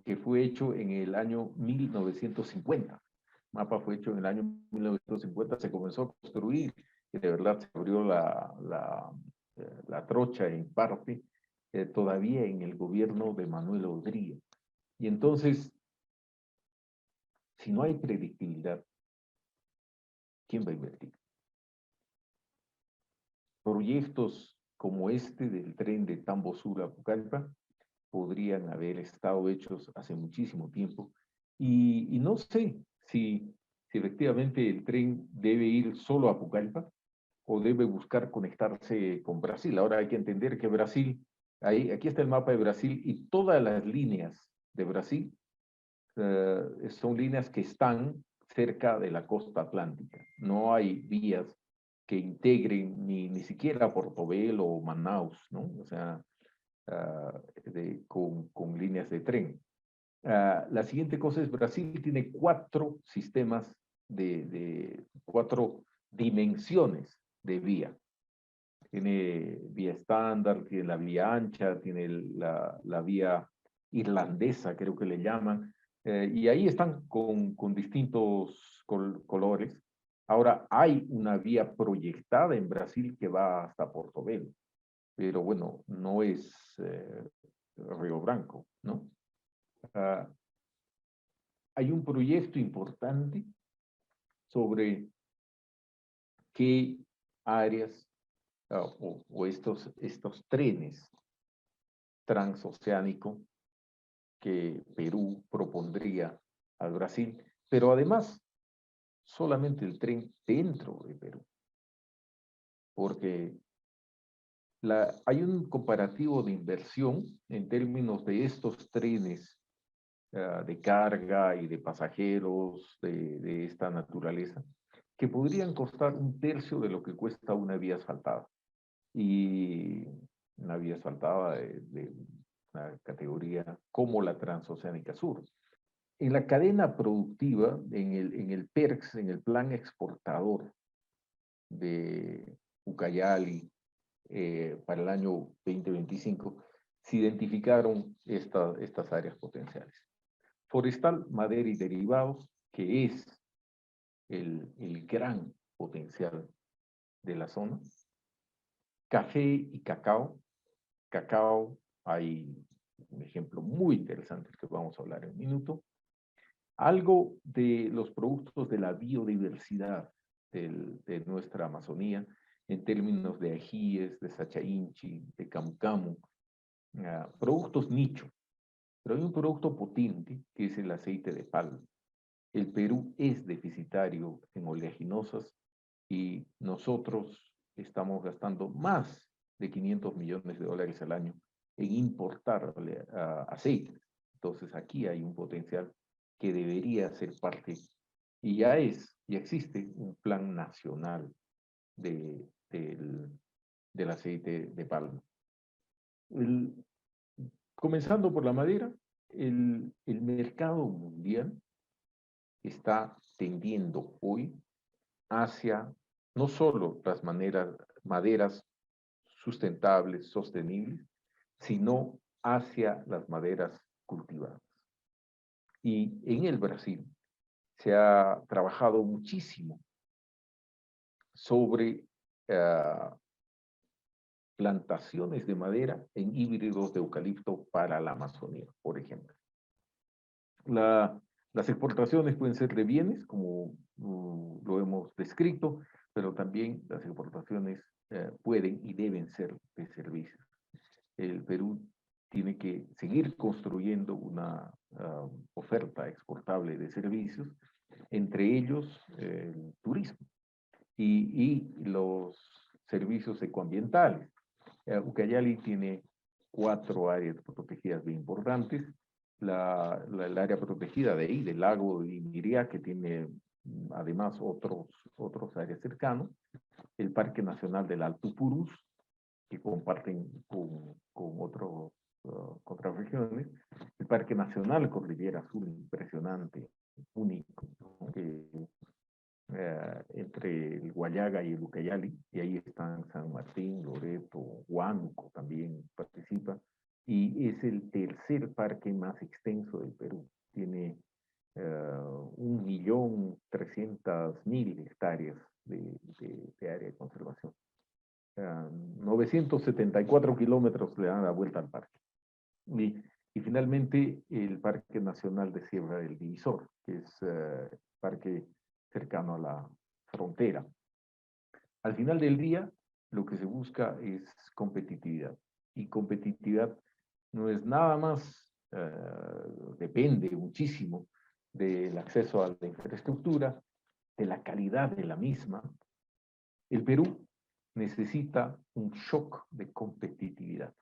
que fue hecho en el año 1950. El mapa fue hecho en el año 1950, se comenzó a construir, y de verdad se abrió la trocha en parte, todavía en el gobierno de Manuel Odría. Y entonces, si no hay predictibilidad, ¿quién va a invertir? Proyectos como este del tren de Tambosur a Pucallpa podrían haber estado hechos hace muchísimo tiempo. Y no sé si efectivamente el tren debe ir solo a Pucallpa o debe buscar conectarse con Brasil. Ahora hay que entender que Brasil, aquí está el mapa de Brasil, y todas las líneas de Brasil son líneas que están cerca de la costa atlántica. No hay vías que integren ni siquiera Portobelo o Manaus, ¿no? O sea, con líneas de tren. La siguiente cosa es, Brasil tiene 4 sistemas de 4 dimensiones de vía. Tiene vía estándar, tiene la vía ancha, tiene la vía irlandesa, creo que le llaman, y ahí están con distintos colores. Ahora hay una vía proyectada en Brasil que va hasta Portobelo, pero bueno, no es Río Branco, ¿no? Hay un proyecto importante sobre qué áreas o estos trenes transoceánicos que Perú propondría al Brasil, pero además solamente el tren dentro de Perú, porque hay un comparativo de inversión en términos de estos trenes de carga y de pasajeros de esta naturaleza, que podrían costar 1/3 de lo que cuesta una vía asfaltada. Y una vía asfaltada de una categoría como la Transoceánica Sur. En la cadena productiva, en el PERX, en el plan exportador de Ucayali para el año 2025, se identificaron estas áreas potenciales. Forestal, madera y derivados, que es el gran potencial de la zona. Café y cacao. Cacao, hay un ejemplo muy interesante que vamos a hablar en un minuto. Algo de los productos de la biodiversidad de nuestra Amazonía, en términos de ajíes, de sachainchi, de camu camu, productos nicho. Pero hay un producto potente que es el aceite de palma. El Perú es deficitario en oleaginosas y nosotros estamos gastando más de $500 millones al año en importar aceites. Entonces aquí hay un potencial que debería ser parte, y ya existe un plan nacional del aceite de palma. Comenzando por la madera, el mercado mundial está tendiendo hoy hacia no solo las maderas sustentables, sostenibles, sino hacia las maderas cultivadas. Y en el Brasil se ha trabajado muchísimo sobre plantaciones de madera en híbridos de eucalipto para la Amazonía, por ejemplo. Las exportaciones pueden ser de bienes, como lo hemos descrito, pero también las exportaciones pueden y deben ser de servicios. El Perú tiene que seguir construyendo una oferta exportable de servicios, entre ellos el turismo y los servicios ecoambientales. Ucayali tiene 4 áreas protegidas bien importantes. El área protegida de ahí, del lago Imiría, que tiene además otros áreas cercanos. El Parque Nacional del Alto Purús, que comparten con otras regiones. El Parque Nacional Cordillera Azul, impresionante, único, ¿no? Entre el Guayaga y el Ucayali, y ahí están San Martín, Loreto, Huánuco también participa, y es el tercer parque más extenso del Perú. Tiene 1.300.000 hectáreas de área de conservación. 974 kilómetros le dan la vuelta al parque. Y finalmente el Parque Nacional de Sierra del Divisor, que es parque cercano a la frontera. Al final del día, lo que se busca es competitividad. Y competitividad no es nada más, depende muchísimo del acceso a la infraestructura, de la calidad de la misma. El Perú necesita un shock de competitividad,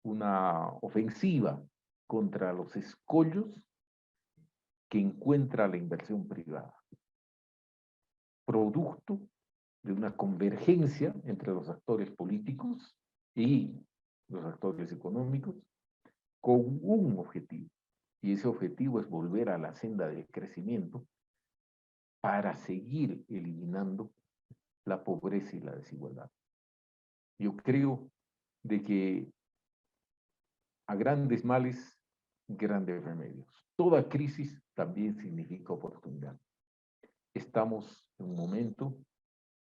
una ofensiva contra los escollos que encuentra la inversión privada, producto de una convergencia entre los actores políticos y los actores económicos con un objetivo, y ese objetivo es volver a la senda del crecimiento para seguir eliminando la pobreza y la desigualdad. Yo creo de que a grandes males, grandes remedios. Toda crisis también significa oportunidad. Estamos en un momento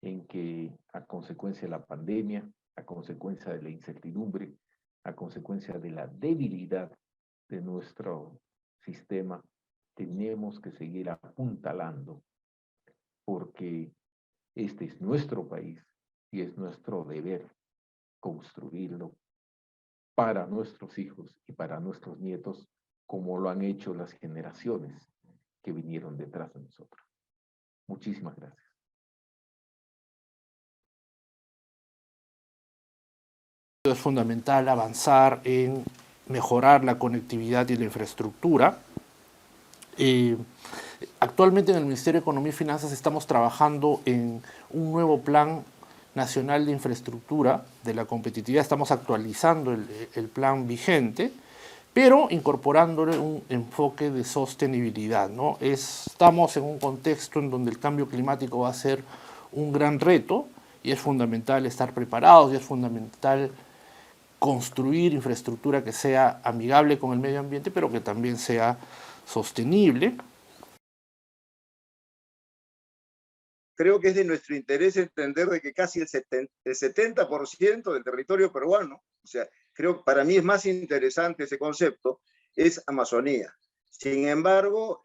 en que, a consecuencia de la pandemia, a consecuencia de la incertidumbre, a consecuencia de la debilidad de nuestro sistema, tenemos que seguir apuntalando, porque este es nuestro país y es nuestro deber construirlo para nuestros hijos y para nuestros nietos, como lo han hecho las generaciones que vinieron detrás de nosotros. Muchísimas gracias. Es fundamental avanzar en mejorar la conectividad y la infraestructura. Actualmente en el Ministerio de Economía y Finanzas estamos trabajando en un nuevo plan nacional de infraestructura de la competitividad. Estamos actualizando el plan vigente, pero incorporándole un enfoque de sostenibilidad, ¿no? Estamos en un contexto en donde el cambio climático va a ser un gran reto y es fundamental estar preparados y es fundamental construir infraestructura que sea amigable con el medio ambiente, pero que también sea sostenible. Creo que es de nuestro interés entender de que casi el 70% del territorio peruano, o sea, creo que para mí es más interesante ese concepto, es Amazonía. Sin embargo,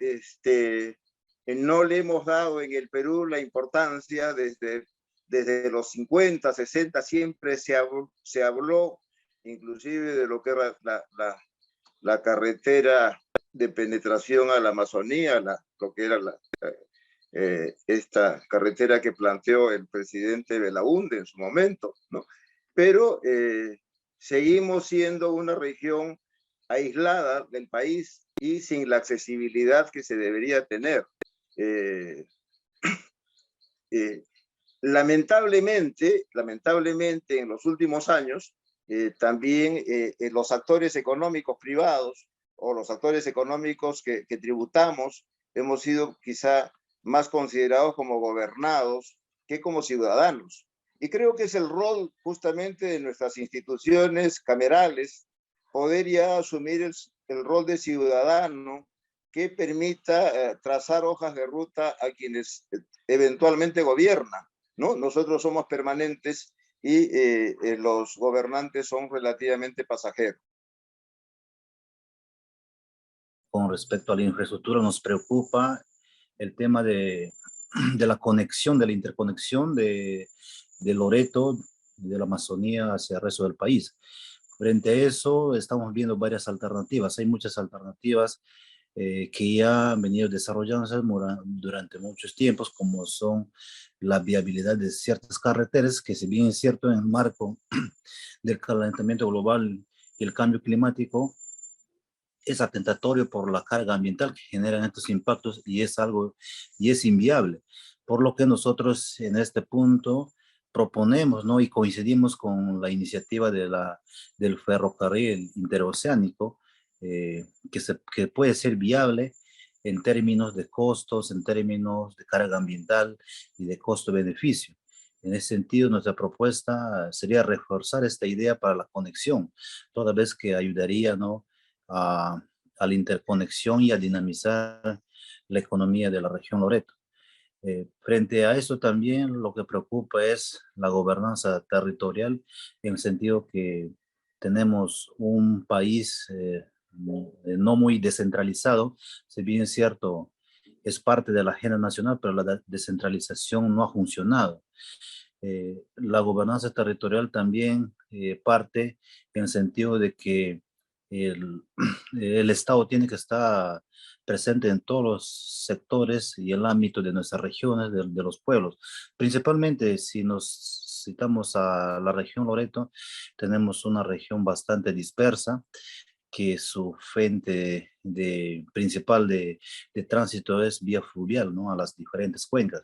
no le hemos dado en el Perú la importancia desde los 50, 60, siempre se habló inclusive de lo que era la carretera de penetración a la Amazonía, lo que era esta carretera que planteó el presidente Belaúnde en su momento, ¿no? Pero seguimos siendo una región aislada del país y sin la accesibilidad que se debería tener. Lamentablemente, en los últimos años, también los actores económicos privados o los actores económicos que tributamos hemos sido quizá más considerados como gobernados que como ciudadanos. Y creo que es el rol justamente de nuestras instituciones camerales poder ya asumir el rol de ciudadano que permita trazar hojas de ruta a quienes eventualmente gobiernan, ¿no? Nosotros somos permanentes y los gobernantes son relativamente pasajeros. Con respecto a la infraestructura, nos preocupa el tema de la conexión, de la interconexión de Loreto, de la Amazonía hacia el resto del país. Frente a eso, estamos viendo varias alternativas. Hay muchas alternativas que ya han venido desarrollándose durante muchos tiempos, como son la viabilidad de ciertas carreteras, que si bien es cierto en el marco del calentamiento global y el cambio climático, es atentatorio por la carga ambiental que generan estos impactos y es inviable. Por lo que nosotros en este punto proponemos, ¿no? Y coincidimos con la iniciativa del ferrocarril interoceánico, que puede ser viable en términos de costos, en términos de carga ambiental y de costo-beneficio. En ese sentido, nuestra propuesta sería reforzar esta idea para la conexión, toda vez que ayudaría, ¿no?, a la interconexión y a dinamizar la economía de la región Loreto. Frente a eso también lo que preocupa es la gobernanza territorial, en el sentido que tenemos un país no muy descentralizado. Si bien es cierto, es parte de la agenda nacional, pero la descentralización no ha funcionado. La gobernanza territorial también parte en el sentido de que el Estado tiene que estar presente en todos los sectores y el ámbito de nuestras regiones, de los pueblos. Principalmente si nos citamos a la región Loreto, tenemos una región bastante dispersa, que su fuente principal de tránsito es vía fluvial, ¿no?, a las diferentes cuencas.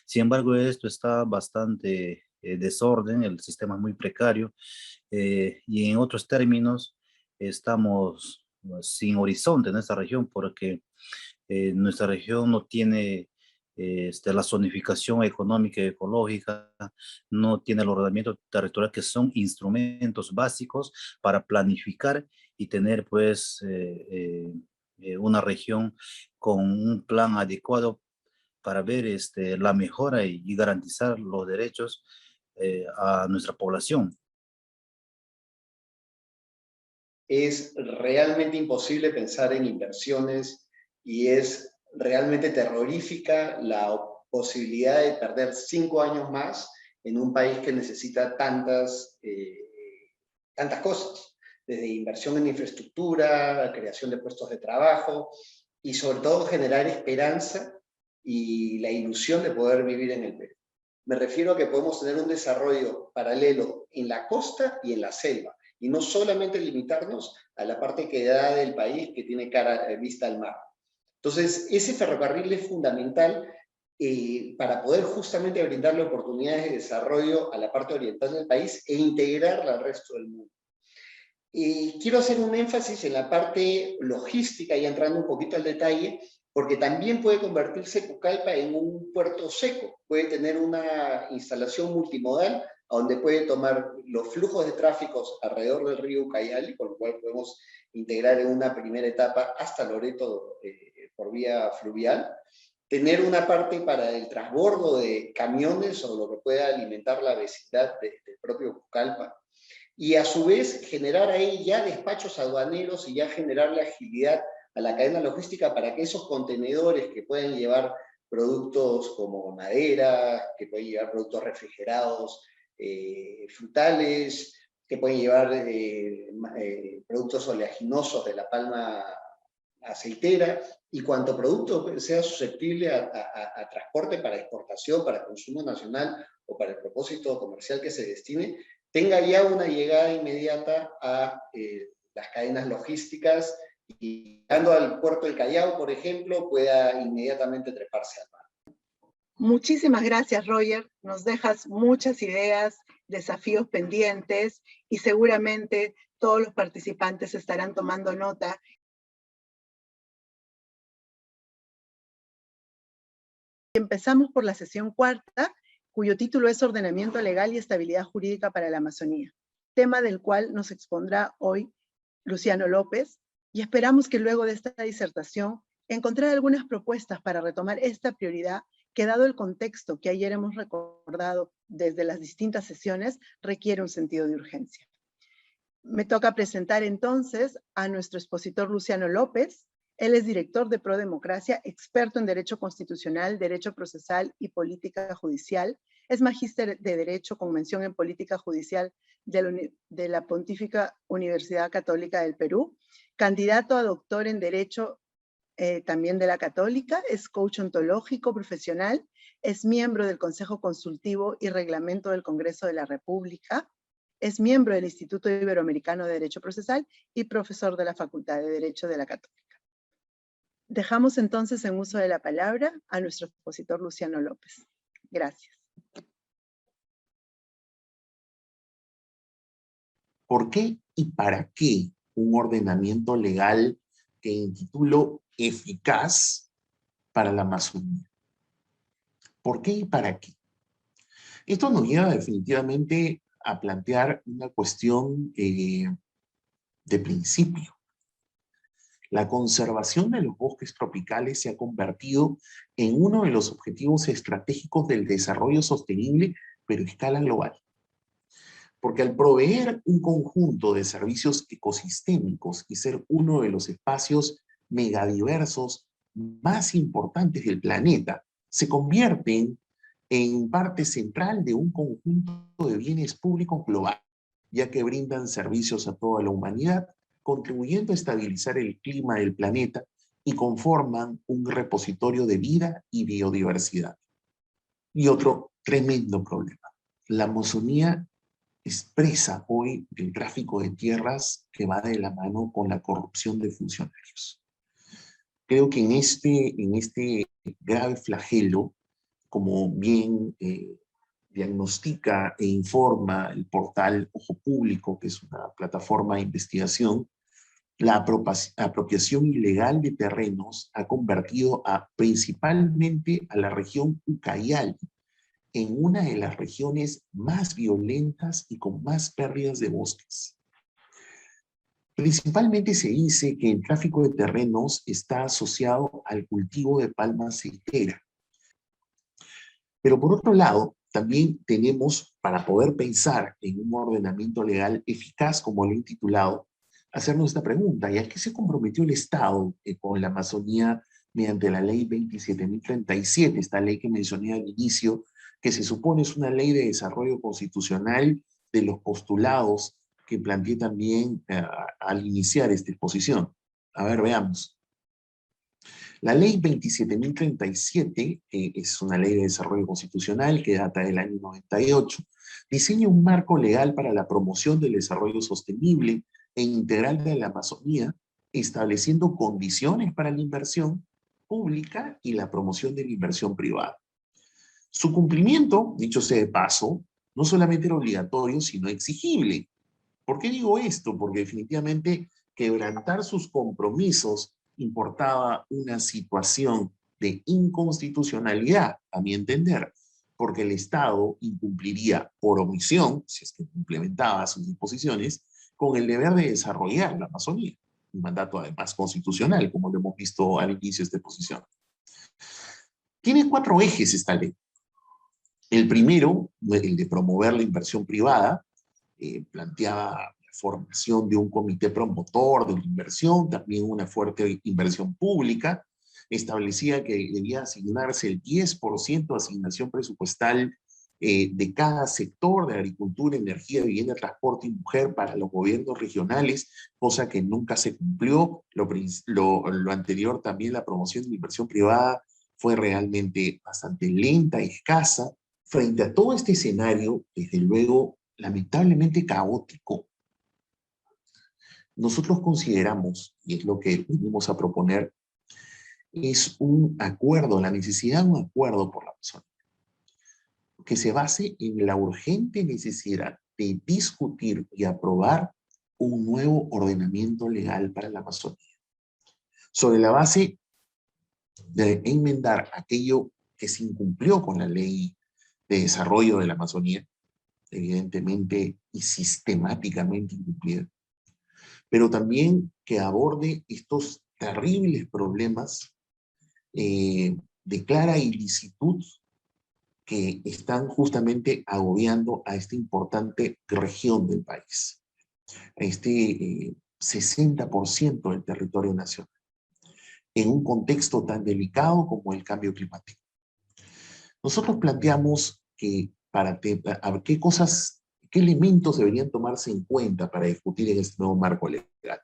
Sin embargo, esto está bastante desorden, el sistema es muy precario, y en otros términos estamos sin horizonte en esta región, porque nuestra región no tiene la zonificación económica y ecológica, no tiene el ordenamiento territorial, que son instrumentos básicos para planificar y tener pues una región con un plan adecuado para ver la mejora y garantizar los derechos a nuestra población. Es realmente imposible pensar en inversiones y es realmente terrorífica la posibilidad de perder 5 años más en un país que necesita tantas cosas, desde inversión en infraestructura, creación de puestos de trabajo y sobre todo generar esperanza y la ilusión de poder vivir en el Perú. Me refiero a que podemos tener un desarrollo paralelo en la costa y en la selva, y no solamente limitarnos a la parte que da del país que tiene vista al mar. Entonces, ese ferrocarril es fundamental para poder justamente brindarle oportunidades de desarrollo a la parte oriental del país e integrarla al resto del mundo. Quiero hacer un énfasis en la parte logística, y entrando un poquito al detalle, porque también puede convertirse Pucallpa en un puerto seco, puede tener una instalación multimodal donde puede tomar los flujos de tráfico alrededor del río Ucayali, con lo cual podemos integrar en una primera etapa hasta Loreto por vía fluvial, tener una parte para el transbordo de camiones o lo que pueda alimentar la vecindad del propio Pucallpa, y a su vez generar ahí ya despachos aduaneros y ya generar la agilidad a la cadena logística para que esos contenedores que pueden llevar productos como madera, que pueden llevar productos refrigerados, frutales, que pueden llevar productos oleaginosos de la palma aceitera, y cuanto producto sea susceptible a transporte para exportación, para consumo nacional o para el propósito comercial que se destine, tenga ya una llegada inmediata a las cadenas logísticas, y llegando al puerto del Callao, por ejemplo, pueda inmediatamente treparse al mar. Muchísimas gracias, Roger. Nos dejas muchas ideas, desafíos pendientes, y seguramente todos los participantes estarán tomando nota. Empezamos por la sesión cuarta, cuyo título es Ordenamiento Legal y Estabilidad Jurídica para la Amazonía, tema del cual nos expondrá hoy Luciano López, y esperamos que luego de esta disertación encontrar algunas propuestas para retomar esta prioridad que dado el contexto que ayer hemos recordado desde las distintas sesiones, requiere un sentido de urgencia. Me toca presentar entonces a nuestro expositor Luciano López. Él es director de Prodemocracia, experto en Derecho Constitucional, Derecho Procesal y Política Judicial. Es magíster de Derecho con mención en Política Judicial de la Pontífica Universidad Católica del Perú. Candidato a doctor en Derecho también de la Católica. Es coach ontológico profesional. Es miembro del Consejo Consultivo y Reglamento del Congreso de la República. Es miembro del Instituto Iberoamericano de Derecho Procesal y profesor de la Facultad de Derecho de la Católica. Dejamos entonces en uso de la palabra a nuestro expositor Luciano López. Gracias. ¿Por qué y para qué un ordenamiento legal que intitulo eficaz para la Amazonía? ¿Por qué y para qué? Esto nos lleva definitivamente a plantear una cuestión de principio. La conservación de los bosques tropicales se ha convertido en uno de los objetivos estratégicos del desarrollo sostenible, pero a escala global. Porque al proveer un conjunto de servicios ecosistémicos y ser uno de los espacios megadiversos más importantes del planeta, se convierten en parte central de un conjunto de bienes públicos global, ya que brindan servicios a toda la humanidad, contribuyendo a estabilizar el clima del planeta y conforman un repositorio de vida y biodiversidad. Y otro tremendo problema. La Amazonía expresa hoy el tráfico de tierras que va de la mano con la corrupción de funcionarios. Creo que en este grave flagelo, como bien diagnostica e informa el portal Ojo Público, que es una plataforma de investigación, la apropiación ilegal de terrenos ha convertido principalmente a la región Ucayali en una de las regiones más violentas y con más pérdidas de bosques. Principalmente se dice que el tráfico de terrenos está asociado al cultivo de palma aceitera. Pero por otro lado, también tenemos, para poder pensar en un ordenamiento legal eficaz, como lo he intitulado, hacernos esta pregunta: ¿y a qué se comprometió el Estado con la Amazonía mediante la ley 27.037, esta ley que mencioné al inicio, que se supone es una ley de desarrollo constitucional de los postulados que planteé también al iniciar esta exposición? A ver, veamos. La ley 27.037 es una ley de desarrollo constitucional que data del año 98, diseña un marco legal para la promoción del desarrollo sostenible e integral de la Amazonía, estableciendo condiciones para la inversión pública y la promoción de la inversión privada. Su cumplimiento, dicho sea de paso, no solamente era obligatorio, sino exigible. ¿Por qué digo esto? Porque definitivamente quebrantar sus compromisos importaba una situación de inconstitucionalidad, a mi entender, porque el Estado incumpliría por omisión, si es que implementaba sus disposiciones, con el deber de desarrollar la Amazonía, un mandato además constitucional, como lo hemos visto al inicio de esta exposición. Tiene 4 ejes esta ley. El primero, el de promover la inversión privada, planteaba la formación de un comité promotor de la inversión, también una fuerte inversión pública, establecía que debía asignarse el 10% de asignación presupuestal de cada sector de agricultura, energía, vivienda, transporte y mujer para los gobiernos regionales, cosa que nunca se cumplió. Lo anterior también, la promoción de la inversión privada, fue realmente bastante lenta y escasa. Frente a todo este escenario, desde luego, lamentablemente caótico, nosotros consideramos, y es lo que venimos a proponer, es un acuerdo, la necesidad de un acuerdo por la Amazonía, que se base en la urgente necesidad de discutir y aprobar un nuevo ordenamiento legal para la Amazonía, sobre la base de enmendar aquello que se incumplió con la ley de desarrollo de la Amazonía, evidentemente y sistemáticamente incumplida, pero también que aborde estos terribles problemas de de clara ilicitud que están justamente agobiando a esta importante región del país, a este 60% del territorio nacional, en un contexto tan delicado como el cambio climático. Nosotros planteamos que a ver qué elementos deberían tomarse en cuenta para discutir en este nuevo marco legal.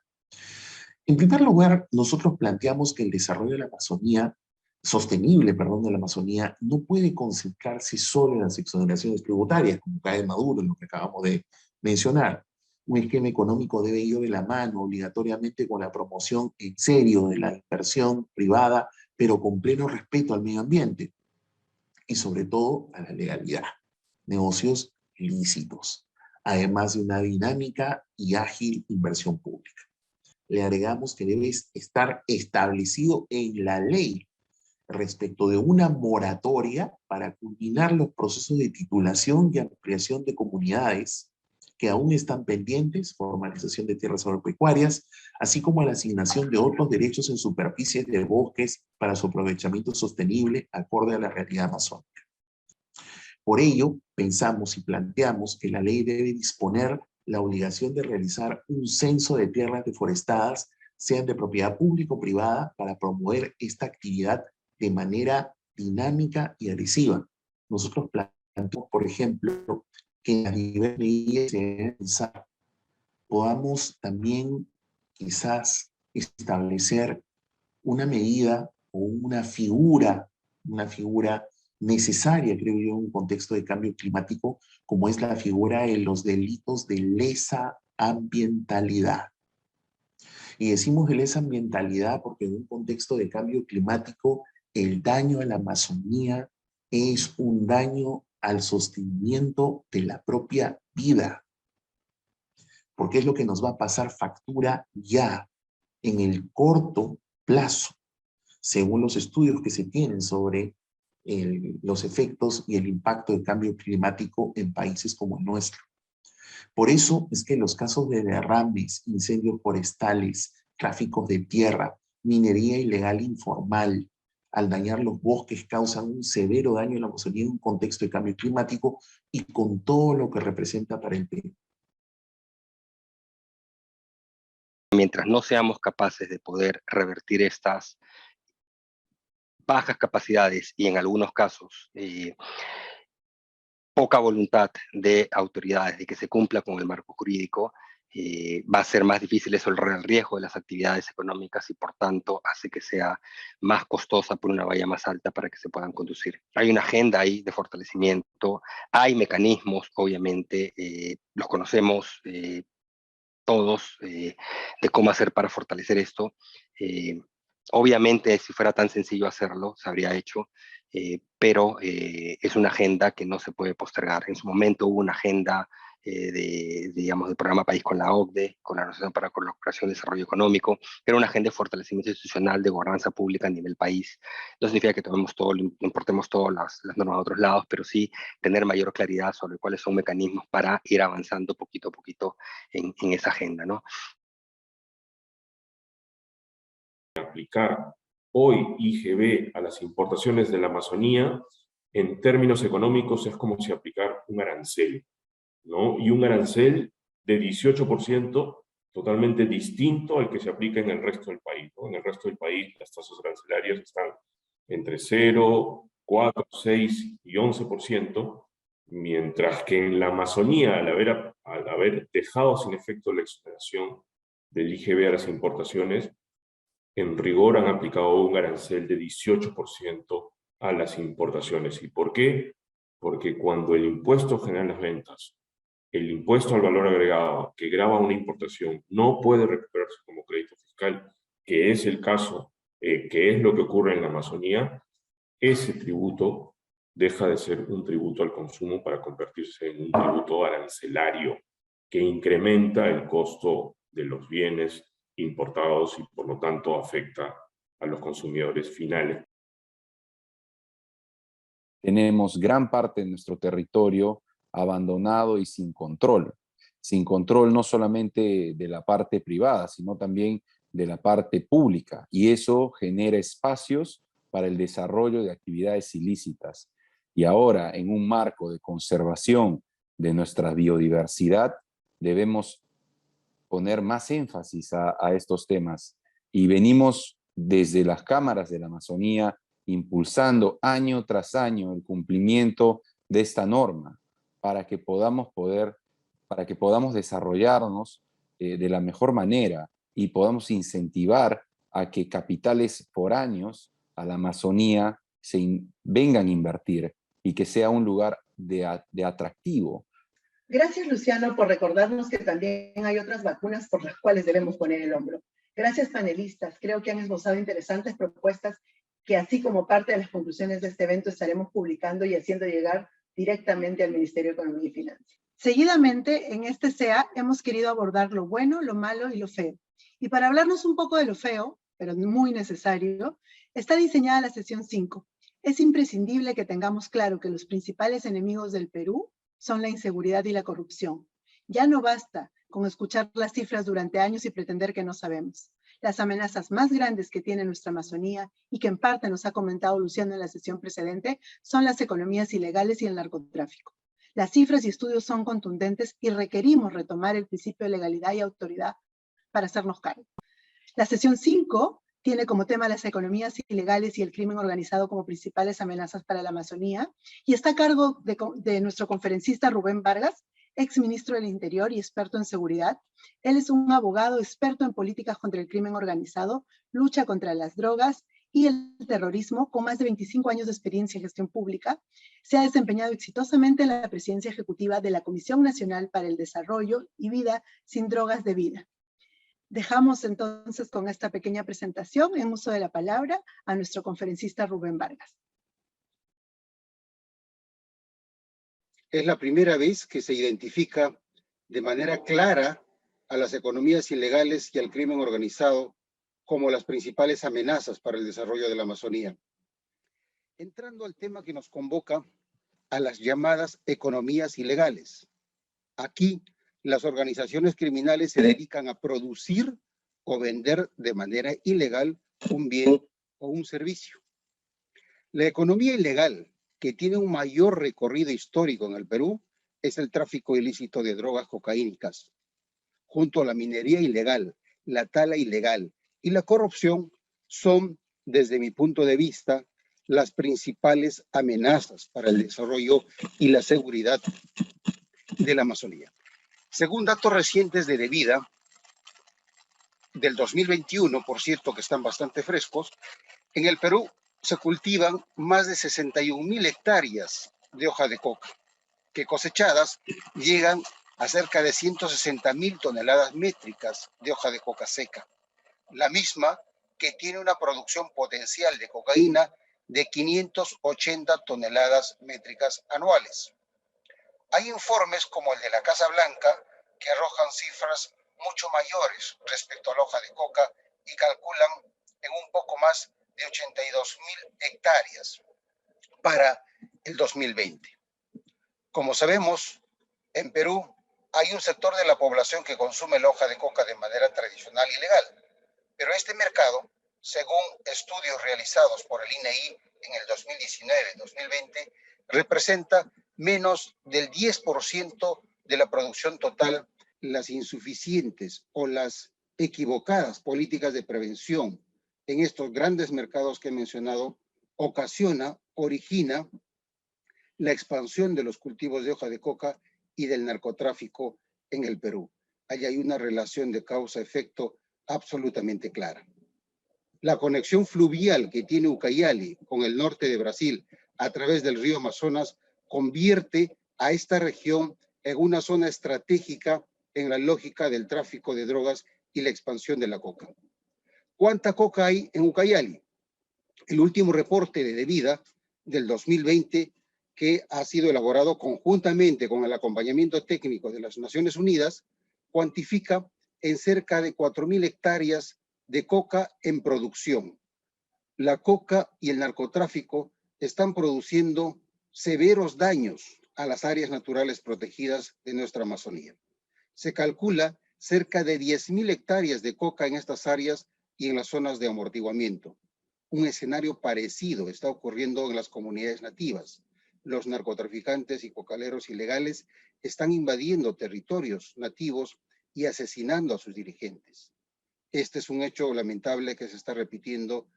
En primer lugar, nosotros planteamos que el desarrollo de la Amazonía, sostenible, perdón, de la Amazonía, no puede concentrarse solo en las exoneraciones tributarias, como cae Maduro, en lo que acabamos de mencionar. Un esquema económico debe ir de la mano obligatoriamente con la promoción en serio de la inversión privada, pero con pleno respeto al medio ambiente y sobre todo a la legalidad. Negocios lícitos, además de una dinámica y ágil inversión pública. Le agregamos que debe estar establecido en la ley respecto de una moratoria para culminar los procesos de titulación y ampliación de comunidades que aún están pendientes, formalización de tierras agropecuarias, así como la asignación de otros derechos en superficies de bosques para su aprovechamiento sostenible acorde a la realidad amazónica. Por ello, pensamos y planteamos que la ley debe disponer la obligación de realizar un censo de tierras deforestadas, sean de propiedad pública o privada, para promover esta actividad de manera dinámica y agresiva. Nosotros planteamos, por ejemplo, que en las diversas medidas se debe pensar, podamos también quizás establecer una medida o una figura necesaria, creo yo, en un contexto de cambio climático, como es la figura de los delitos de lesa ambientalidad. Y decimos de lesa ambientalidad porque en un contexto de cambio climático, el daño a la Amazonía es un daño al sostenimiento de la propia vida. Porque es lo que nos va a pasar factura ya en el corto plazo, según los estudios que se tienen sobre los efectos y el impacto del cambio climático en países como el nuestro. Por eso es que los casos de derrames, incendios forestales, tráficos de tierra, minería ilegal informal, al dañar los bosques, causan un severo daño a la Amazonía en un contexto de cambio climático y con todo lo que representa para el Perú. Mientras no seamos capaces de poder revertir estas bajas capacidades y en algunos casos poca voluntad de autoridades de que se cumpla con el marco jurídico, va a ser más difícil eso, el riesgo de las actividades económicas y por tanto hace que sea más costosa por una valla más alta para que se puedan conducir. Hay una agenda ahí de fortalecimiento, hay mecanismos, obviamente, los conocemos todos, de cómo hacer para fortalecer esto. Obviamente, si fuera tan sencillo hacerlo, se habría hecho, pero es una agenda que no se puede postergar. En su momento hubo una agenda digamos, del programa País con la OCDE, con la Organización para la Cooperación y Desarrollo Económico, que era una agenda de fortalecimiento institucional de gobernanza pública a nivel país. No significa que tomemos todo, importemos todas las normas de otros lados, pero sí tener mayor claridad sobre cuáles son mecanismos para ir avanzando poquito a poquito en esa agenda, ¿no? Aplicar hoy IGB a las importaciones de la Amazonía, en términos económicos, es como si aplicar un arancel, ¿no? Y un arancel de 18% totalmente distinto al que se aplica en el resto del país, ¿no? En el resto del país las tasas arancelarias están entre 0, 4, 6 y 11%, mientras que en la Amazonía, al haber dejado sin efecto la exoneración del IGB a las importaciones, en rigor han aplicado un arancel de 18% a las importaciones. ¿Y por qué? Porque cuando el impuesto general las ventas, el impuesto al valor agregado que grava una importación no puede recuperarse como crédito fiscal, que es el caso, que es lo que ocurre en la Amazonía, ese tributo deja de ser un tributo al consumo para convertirse en un tributo arancelario que incrementa el costo de los bienes importados y por lo tanto afecta a los consumidores finales. Tenemos gran parte de nuestro territorio abandonado y sin control no solamente de la parte privada, sino también de la parte pública, y eso genera espacios para el desarrollo de actividades ilícitas. Y ahora, en un marco de conservación de nuestra biodiversidad, debemos poner más énfasis a estos temas. Y venimos desde las cámaras de la Amazonía impulsando año tras año el cumplimiento de esta norma para que podamos desarrollarnos de la mejor manera y podamos incentivar a que capitales foráneos a la Amazonía vengan a invertir y que sea un lugar de atractivo. Gracias, Luciano, por recordarnos que también hay otras vacunas por las cuales debemos poner el hombro. Gracias, panelistas. Creo que han esbozado interesantes propuestas que, así como parte de las conclusiones de este evento, estaremos publicando y haciendo llegar directamente al Ministerio de Economía y Finanzas. Seguidamente, en este CEA hemos querido abordar lo bueno, lo malo y lo feo. Y para hablarnos un poco de lo feo, pero muy necesario, está diseñada la sesión 5. Es imprescindible que tengamos claro que los principales enemigos del Perú son la inseguridad y la corrupción. Ya no basta con escuchar las cifras durante años y pretender que no sabemos. Las amenazas más grandes que tiene nuestra Amazonía y que en parte nos ha comentado Luciano en la sesión precedente son las economías ilegales y el narcotráfico. Las cifras y estudios son contundentes y requerimos retomar el principio de legalidad y autoridad para hacernos cargo. La sesión 5 tiene como tema las economías ilegales y el crimen organizado como principales amenazas para la Amazonía y está a cargo de nuestro conferencista Rubén Vargas, ex ministro del Interior y experto en seguridad. Él es un abogado experto en políticas contra el crimen organizado, lucha contra las drogas y el terrorismo, con más de 25 años de experiencia en gestión pública. Se ha desempeñado exitosamente en la presidencia ejecutiva de la Comisión Nacional para el Desarrollo y Vida sin Drogas de Vida. Dejamos entonces con esta pequeña presentación en uso de la palabra a nuestro conferencista Rubén Vargas. Es la primera vez que se identifica de manera clara a las economías ilegales y al crimen organizado como las principales amenazas para el desarrollo de la Amazonía. Entrando al tema que nos convoca, a las llamadas economías ilegales. Aquí, las organizaciones criminales se dedican a producir o vender de manera ilegal un bien o un servicio. La economía ilegal, que tiene un mayor recorrido histórico en el Perú, es el tráfico ilícito de drogas cocaínicas. Junto a la minería ilegal, la tala ilegal y la corrupción son, desde mi punto de vista, las principales amenazas para el desarrollo y la seguridad de la Amazonía. Según datos recientes de Devida, del 2021, por cierto que están bastante frescos, en el Perú se cultivan más de 61.000 hectáreas de hoja de coca, que cosechadas llegan a cerca de 160.000 toneladas métricas de hoja de coca seca, la misma que tiene una producción potencial de cocaína de 580 toneladas métricas anuales. Hay informes como el de la Casa Blanca que arrojan cifras mucho mayores respecto a la hoja de coca y calculan en un poco más de 82.000 hectáreas para el 2020. Como sabemos, en Perú hay un sector de la población que consume la hoja de coca de manera tradicional y legal, pero este mercado, según estudios realizados por el INEI en el 2019-2020, representa menos del 10% de la producción total. Las insuficientes o las equivocadas políticas de prevención en estos grandes mercados que he mencionado origina la expansión de los cultivos de hoja de coca y del narcotráfico en el Perú. Allí hay una relación de causa-efecto absolutamente clara. La conexión fluvial que tiene Ucayali con el norte de Brasil a través del río Amazonas convierte a esta región en una zona estratégica en la lógica del tráfico de drogas y la expansión de la coca. ¿Cuánta coca hay en Ucayali? El último reporte de Devida del 2020, que ha sido elaborado conjuntamente con el acompañamiento técnico de las Naciones Unidas, cuantifica en cerca de 4.000 hectáreas de coca en producción. La coca y el narcotráfico están produciendo severos daños a las áreas naturales protegidas de nuestra Amazonía. Se calcula cerca de 10.000 hectáreas de coca en estas áreas y en las zonas de amortiguamiento. un escenario parecido está ocurriendo en las comunidades nativas. Los narcotraficantes y cocaleros ilegales están invadiendo territorios nativos y asesinando a sus dirigentes. Este es un hecho lamentable que se está repitiendo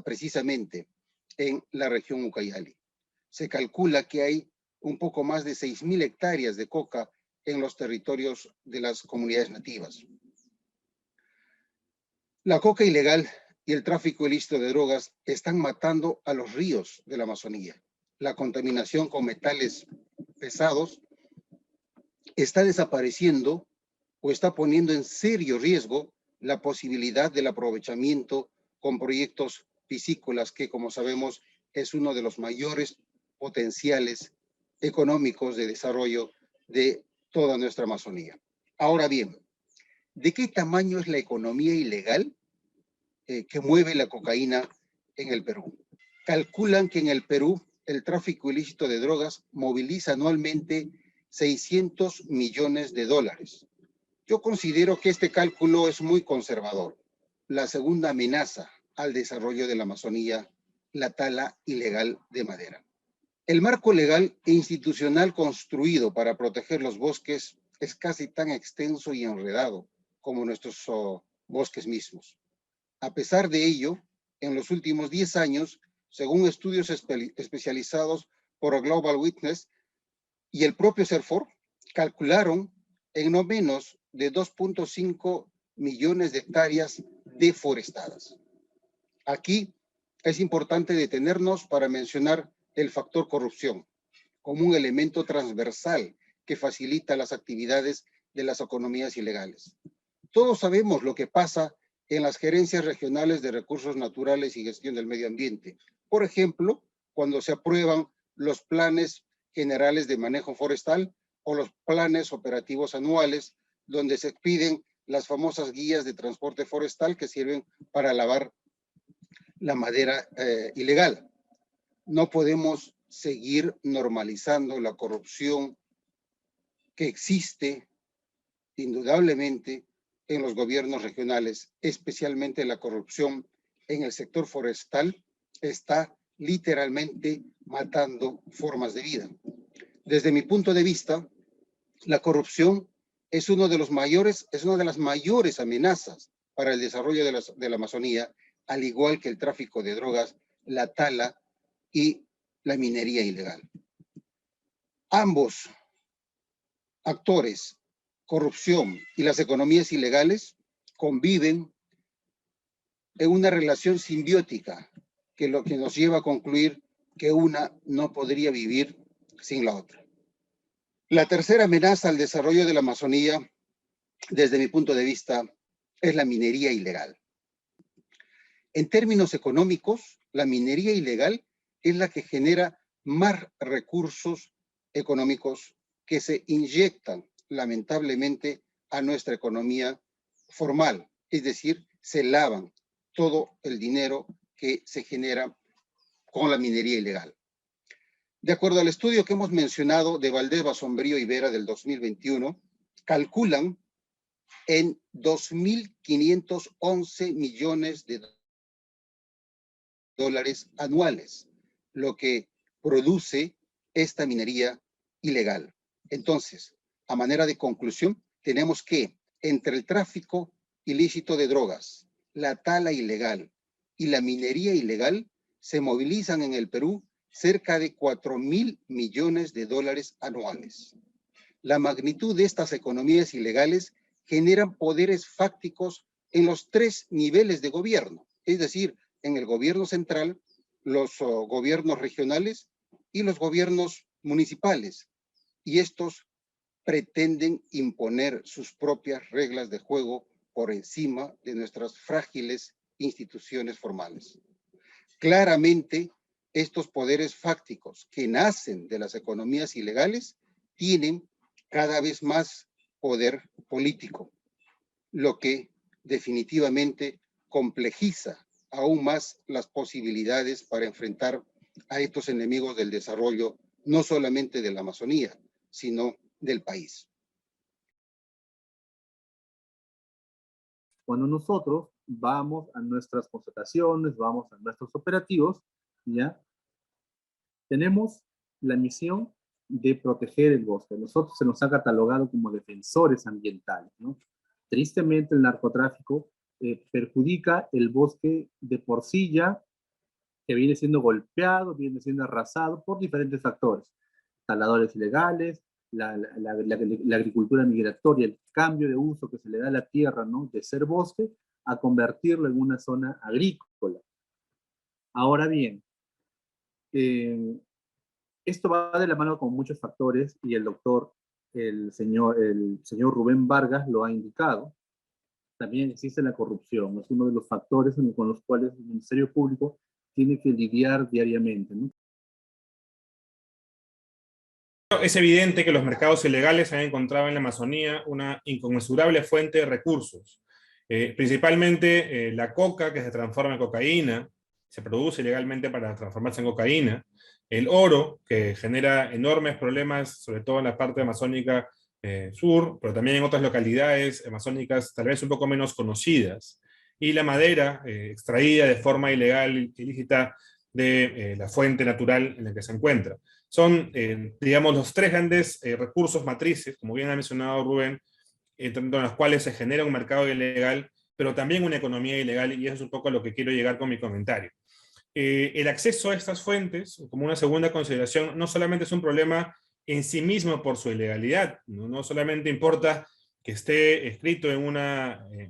precisamente en la región Ucayali. Se calcula que hay un poco más de 6.000 hectáreas de coca en los territorios de las comunidades nativas. La coca ilegal y el tráfico ilícito de drogas están matando a los ríos de la Amazonía. La contaminación con metales pesados está desapareciendo o está poniendo en serio riesgo la posibilidad del aprovechamiento con proyectos piscícolas, que, como sabemos, es uno de los mayores potenciales económicos de desarrollo de toda nuestra Amazonía. Ahora bien, ¿de qué tamaño es la economía ilegal que mueve la cocaína en el Perú? Calculan que en el Perú el tráfico ilícito de drogas moviliza anualmente 600 millones de dólares. Yo considero que este cálculo es muy conservador. La segunda amenaza al desarrollo de la Amazonía, la tala ilegal de madera. El marco legal e institucional construido para proteger los bosques es casi tan extenso y enredado como nuestros bosques mismos. A pesar de ello, en los últimos 10 años, según estudios especializados por Global Witness y el propio CERFOR, calcularon en no menos de 2.5 millones de hectáreas deforestadas. Aquí es importante detenernos para mencionar el factor corrupción como un elemento transversal que facilita las actividades de las economías ilegales. Todos sabemos lo que pasa en las gerencias regionales de recursos naturales y gestión del medio ambiente. Por ejemplo, cuando se aprueban los planes generales de manejo forestal o los planes operativos anuales, donde se piden las famosas guías de transporte forestal que sirven para lavar la madera ilegal. No podemos seguir normalizando la corrupción que existe indudablemente en los gobiernos regionales, especialmente la corrupción en el sector forestal está literalmente matando formas de vida. Desde mi punto de vista, la corrupción es una de las mayores amenazas para el desarrollo de la Amazonía, al igual que el tráfico de drogas, la tala y la minería ilegal. Ambos actores, corrupción y las economías ilegales, conviven en una relación simbiótica que nos lleva a concluir que una no podría vivir sin la otra. La tercera amenaza al desarrollo de la Amazonía, desde mi punto de vista, es la minería ilegal. En términos económicos, la minería ilegal es la que genera más recursos económicos que se inyectan lamentablemente a nuestra economía formal, es decir, se lavan todo el dinero que se genera con la minería ilegal. De acuerdo al estudio que hemos mencionado de Valdés, Basombrío y Vera del 2021, calculan en 2.511 millones de dólares anuales, lo que produce esta minería ilegal. Entonces, a manera de conclusión, tenemos que entre el tráfico ilícito de drogas, la tala ilegal y la minería ilegal, se movilizan en el Perú cerca de 4.000 millones de dólares anuales. La magnitud de estas economías ilegales generan poderes fácticos en los 3 niveles de gobierno, es decir, en el gobierno central, los gobiernos regionales y los gobiernos municipales. Y estos pretenden imponer sus propias reglas de juego por encima de nuestras frágiles instituciones formales. Claramente, estos poderes fácticos que nacen de las economías ilegales tienen cada vez más poder político, lo que definitivamente complejiza aún más las posibilidades para enfrentar a estos enemigos del desarrollo, no solamente de la Amazonía, sino del país. Cuando nosotros vamos a nuestras constataciones, vamos a nuestros operativos, ¿ya? Tenemos la misión de proteger el bosque. Nosotros se nos ha catalogado como defensores ambientales, ¿no? Tristemente, el narcotráfico perjudica el bosque de por sí ya, que viene siendo golpeado, viene siendo arrasado por diferentes factores. Taladores ilegales, la agricultura migratoria, el cambio de uso que se le da a la tierra, ¿no? De ser bosque a convertirlo en una zona agrícola. Ahora bien, esto va de la mano con muchos factores y el señor Rubén Vargas lo ha indicado. También existe la corrupción, es uno de los factores con los cuales el Ministerio Público tiene que lidiar diariamente, ¿no? Es evidente que los mercados ilegales han encontrado en la Amazonía una inconmensurable fuente de recursos. Principalmente la coca, que se transforma en cocaína, se produce ilegalmente para transformarse en cocaína. El oro, que genera enormes problemas, sobre todo en la parte amazónica sur, pero también en otras localidades amazónicas tal vez un poco menos conocidas. Y la madera, extraída de forma ilegal, ilícita, de la fuente natural en la que se encuentra. Son, digamos, los tres grandes recursos matrices, como bien ha mencionado Rubén, en los cuales se genera un mercado ilegal, pero también una economía ilegal, y eso es un poco a lo que quiero llegar con mi comentario. El acceso a estas fuentes, como una segunda consideración, no solamente es un problema en sí mismo por su ilegalidad, no solamente importa que esté escrito en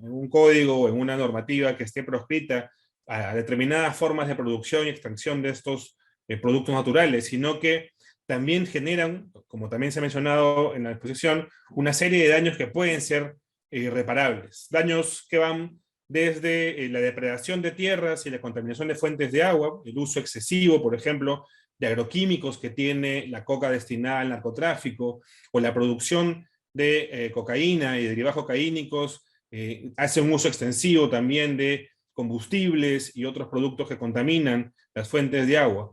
un código o en una normativa que esté proscrita a determinadas formas de producción y extracción de estos productos naturales, sino que también generan, como también se ha mencionado en la exposición, una serie de daños que pueden ser irreparables. Daños que van desde la depredación de tierras y la contaminación de fuentes de agua, el uso excesivo, por ejemplo, de agroquímicos que tiene la coca destinada al narcotráfico, o la producción de cocaína y derivados cocaínicos, hace un uso extensivo también de combustibles y otros productos que contaminan las fuentes de agua.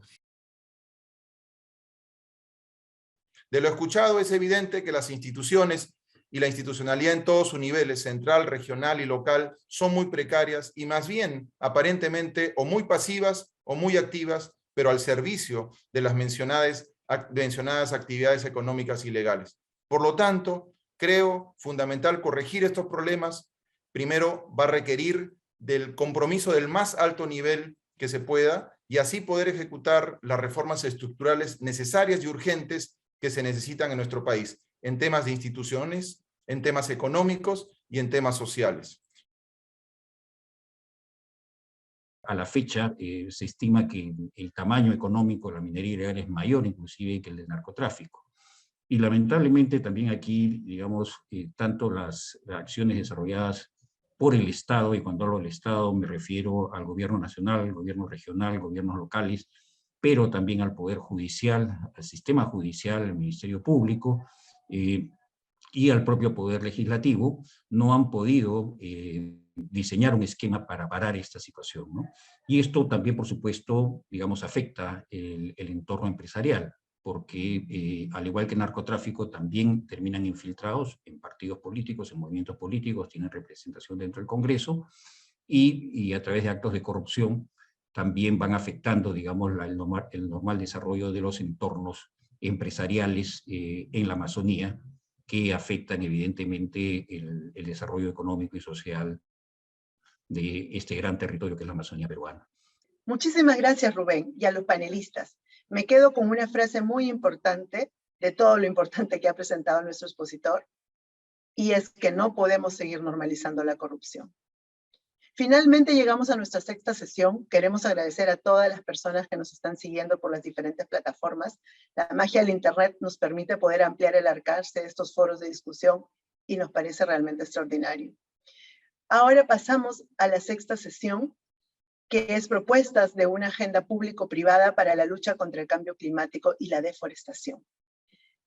De lo escuchado es evidente que las instituciones y la institucionalidad en todos sus niveles, central, regional y local, son muy precarias y más bien, aparentemente, o muy pasivas o muy activas, pero al servicio de las mencionadas actividades económicas ilegales. Por lo tanto, creo fundamental corregir estos problemas. Primero, va a requerir del compromiso del más alto nivel que se pueda y así poder ejecutar las reformas estructurales necesarias y urgentes que se necesitan en nuestro país, en temas de instituciones, en temas económicos y en temas sociales. A la fecha se estima que el tamaño económico de la minería ilegal es mayor inclusive que el del narcotráfico. Y lamentablemente también aquí, digamos, tanto las acciones desarrolladas por el Estado, y cuando hablo del Estado me refiero al gobierno nacional, al gobierno regional, gobiernos locales, pero también al Poder Judicial, al sistema judicial, al Ministerio Público y al propio Poder Legislativo, no han podido diseñar un esquema para parar esta situación, ¿no? Y esto también, por supuesto, digamos, afecta el entorno empresarial, porque al igual que el narcotráfico, también terminan infiltrados en partidos políticos, en movimientos políticos, tienen representación dentro del Congreso, y a través de actos de corrupción también van afectando, digamos, el normal desarrollo de los entornos empresariales en la Amazonía, que afectan evidentemente el desarrollo económico y social de este gran territorio que es la Amazonía peruana. Muchísimas gracias, Rubén, y a los panelistas. Me quedo con una frase muy importante de todo lo importante que ha presentado nuestro expositor, y es que no podemos seguir normalizando la corrupción. Finalmente llegamos a nuestra sexta sesión. Queremos agradecer a todas las personas que nos están siguiendo por las diferentes plataformas. La magia del Internet nos permite poder ampliar el alcance de estos foros de discusión y nos parece realmente extraordinario. Ahora pasamos a la sexta sesión, que es propuestas de una agenda público-privada para la lucha contra el cambio climático y la deforestación.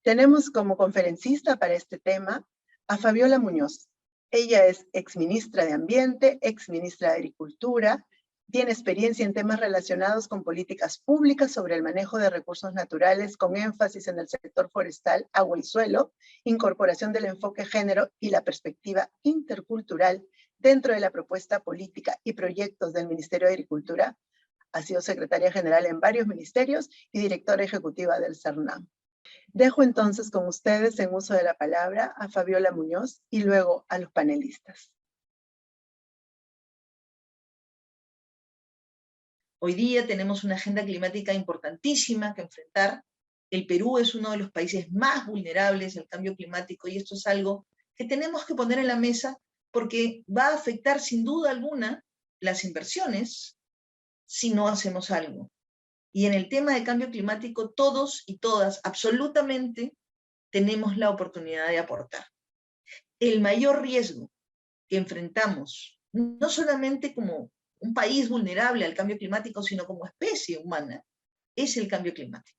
Tenemos como conferencista para este tema a Fabiola Muñoz. Ella es exministra de Ambiente, exministra de Agricultura, tiene experiencia en temas relacionados con políticas públicas sobre el manejo de recursos naturales, con énfasis en el sector forestal, agua y suelo, incorporación del enfoque género y la perspectiva intercultural dentro de la propuesta política y proyectos del Ministerio de Agricultura. Ha sido secretaria general en varios ministerios y directora ejecutiva del CERNAM. Dejo entonces con ustedes en uso de la palabra a Fabiola Muñoz y luego a los panelistas. Hoy día tenemos una agenda climática importantísima que enfrentar. El Perú es uno de los países más vulnerables al cambio climático y esto es algo que tenemos que poner en la mesa porque va a afectar sin duda alguna las inversiones si no hacemos algo. Y en el tema de cambio climático, todos y todas, absolutamente, tenemos la oportunidad de aportar. El mayor riesgo que enfrentamos, no solamente como un país vulnerable al cambio climático, sino como especie humana, es el cambio climático.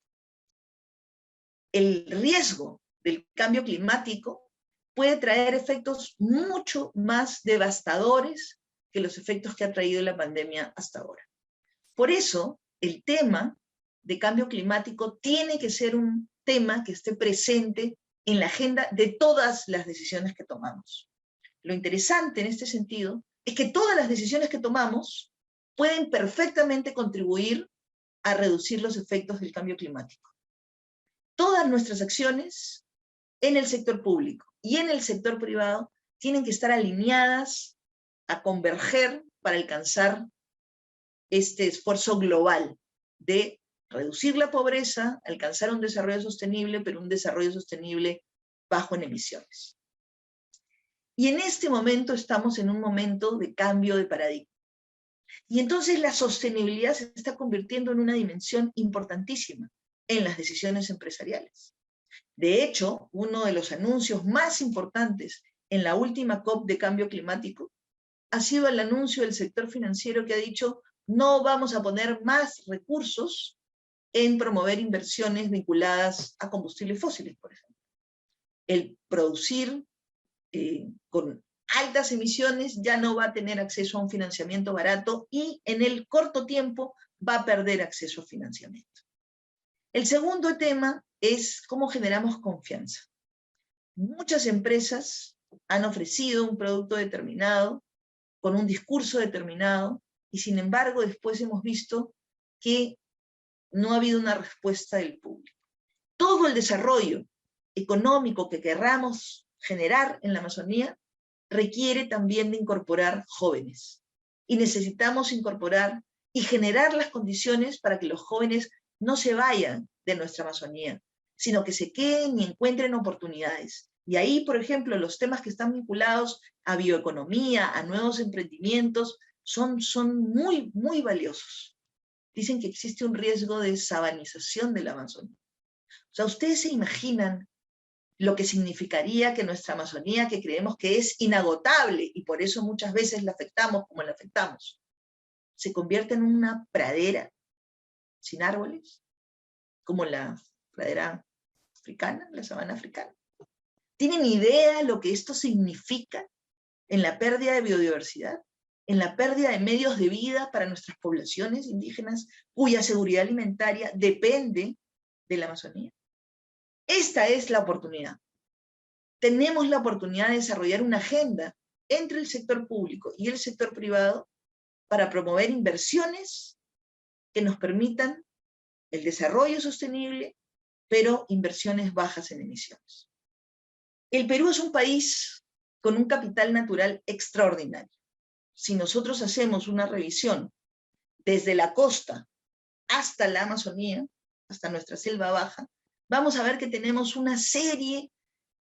El riesgo del cambio climático puede traer efectos mucho más devastadores que los efectos que ha traído la pandemia hasta ahora. Por eso, el tema de cambio climático tiene que ser un tema que esté presente en la agenda de todas las decisiones que tomamos. Lo interesante en este sentido es que todas las decisiones que tomamos pueden perfectamente contribuir a reducir los efectos del cambio climático. Todas nuestras acciones en el sector público y en el sector privado tienen que estar alineadas a converger para alcanzar este esfuerzo global de reducir la pobreza, alcanzar un desarrollo sostenible, pero un desarrollo sostenible bajo en emisiones. Y en este momento estamos en un momento de cambio de paradigma. Y entonces la sostenibilidad se está convirtiendo en una dimensión importantísima en las decisiones empresariales. De hecho, uno de los anuncios más importantes en la última COP de cambio climático ha sido el anuncio del sector financiero que ha dicho no vamos a poner más recursos en promover inversiones vinculadas a combustibles fósiles, por ejemplo. El producir con altas emisiones ya no va a tener acceso a un financiamiento barato y en el corto tiempo va a perder acceso a financiamiento. El segundo tema es cómo generamos confianza. Muchas empresas han ofrecido un producto determinado, con un discurso determinado, y sin embargo después hemos visto que no ha habido una respuesta del público. Todo el desarrollo económico que querramos generar en la Amazonía requiere también de incorporar jóvenes. Y necesitamos incorporar y generar las condiciones para que los jóvenes no se vayan de nuestra Amazonía, sino que se queden y encuentren oportunidades. Y ahí, por ejemplo, los temas que están vinculados a bioeconomía, a nuevos emprendimientos, son muy, muy valiosos. Dicen que existe un riesgo de sabanización de la Amazonía. O sea, ¿ustedes se imaginan lo que significaría que nuestra Amazonía, que creemos que es inagotable, y por eso muchas veces la afectamos como la afectamos, se convierta en una pradera sin árboles, como la pradera africana, la sabana africana? ¿Tienen idea lo que esto significa en la pérdida de biodiversidad, en la pérdida de medios de vida para nuestras poblaciones indígenas, cuya seguridad alimentaria depende de la Amazonía? Esta es la oportunidad. Tenemos la oportunidad de desarrollar una agenda entre el sector público y el sector privado para promover inversiones que nos permitan el desarrollo sostenible, pero inversiones bajas en emisiones. El Perú es un país con un capital natural extraordinario. Si nosotros hacemos una revisión desde la costa hasta la Amazonía, hasta nuestra selva baja, vamos a ver que tenemos una serie,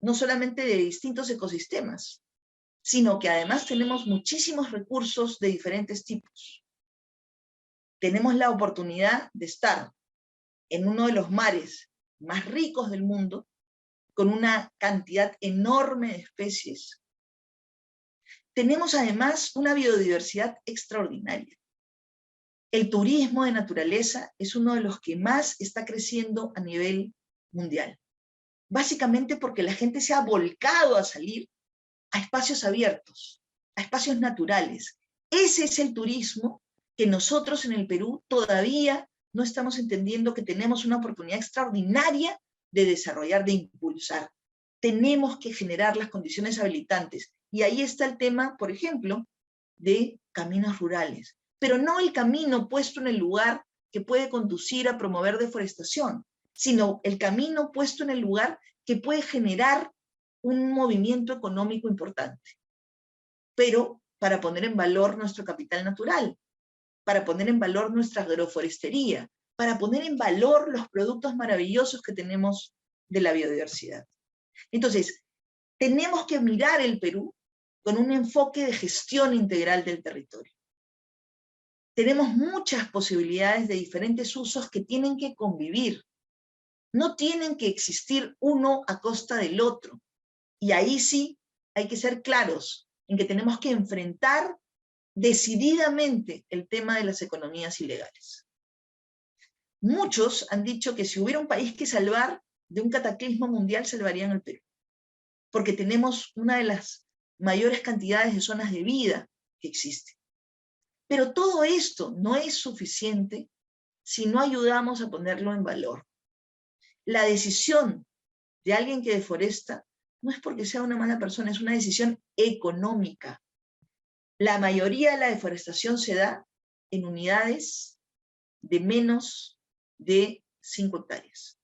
no solamente de distintos ecosistemas, sino que además tenemos muchísimos recursos de diferentes tipos. Tenemos la oportunidad de estar en uno de los mares más ricos del mundo, con una cantidad enorme de especies. Tenemos además una biodiversidad extraordinaria. El turismo de naturaleza es uno de los que más está creciendo a nivel mundial. Básicamente porque la gente se ha volcado a salir a espacios abiertos, a espacios naturales. Ese es el turismo que nosotros en el Perú todavía no estamos entendiendo que tenemos una oportunidad extraordinaria de desarrollar, de impulsar. Tenemos que generar las condiciones habilitantes. Y ahí está el tema, por ejemplo, de caminos rurales, pero no el camino puesto en el lugar que puede conducir a promover deforestación, sino el camino puesto en el lugar que puede generar un movimiento económico importante, pero para poner en valor nuestro capital natural, para poner en valor nuestra agroforestería, para poner en valor los productos maravillosos que tenemos de la biodiversidad. Entonces, tenemos que mirar el Perú con un enfoque de gestión integral del territorio. Tenemos muchas posibilidades de diferentes usos que tienen que convivir. No tienen que existir uno a costa del otro. Y ahí sí hay que ser claros en que tenemos que enfrentar decididamente el tema de las economías ilegales. Muchos han dicho que si hubiera un país que salvar de un cataclismo mundial, salvarían al Perú. Porque tenemos una de las mayores cantidades de zonas de vida que existen. Pero todo esto no es suficiente si no ayudamos a ponerlo en valor. La decisión de alguien que deforesta no es porque sea una mala persona, es una decisión económica. La mayoría de la deforestación se da en unidades de menos de 5 hectáreas.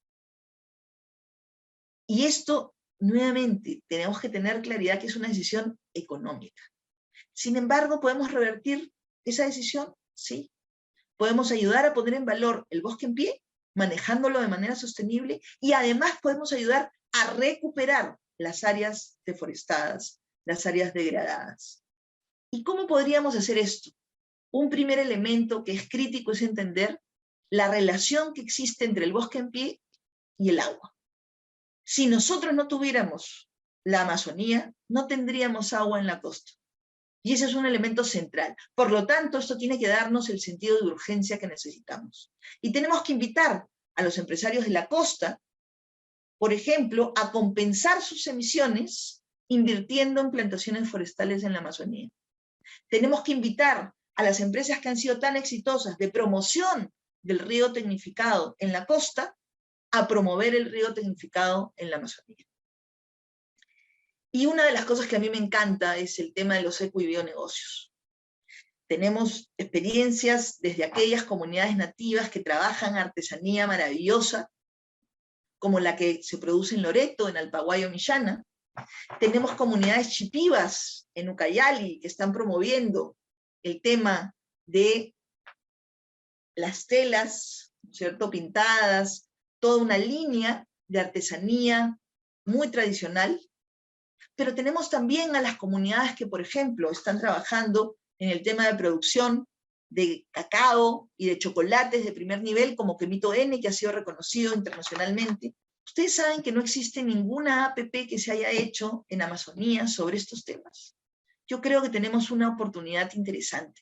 Y esto, nuevamente, tenemos que tener claridad que es una decisión económica. Sin embargo, ¿podemos revertir esa decisión? Sí. Podemos ayudar a poner en valor el bosque en pie, manejándolo de manera sostenible, y además podemos ayudar a recuperar las áreas deforestadas, las áreas degradadas. ¿Y cómo podríamos hacer esto? Un primer elemento que es crítico es entender la relación que existe entre el bosque en pie y el agua. Si nosotros no tuviéramos la Amazonía, no tendríamos agua en la costa. Y ese es un elemento central. Por lo tanto, esto tiene que darnos el sentido de urgencia que necesitamos. Y tenemos que invitar a los empresarios de la costa, por ejemplo, a compensar sus emisiones invirtiendo en plantaciones forestales en la Amazonía. Tenemos que invitar a las empresas que han sido tan exitosas de promoción del río tecnificado en la costa a promover el río tecnificado en la Amazonía. Y una de las cosas que a mí me encanta es el tema de los eco y bionegocios. Tenemos experiencias desde aquellas comunidades nativas que trabajan artesanía maravillosa, como la que se produce en Loreto, en Alpaguayo, Millana. Tenemos comunidades chipivas en Ucayali que están promoviendo el tema de las telas, ¿cierto?, pintadas, toda una línea de artesanía muy tradicional. Pero tenemos también a las comunidades que, por ejemplo, están trabajando en el tema de producción de cacao y de chocolates de primer nivel, como Quemito N, que ha sido reconocido internacionalmente. Ustedes saben que no existe ninguna APP que se haya hecho en Amazonía sobre estos temas. Yo creo que tenemos una oportunidad interesante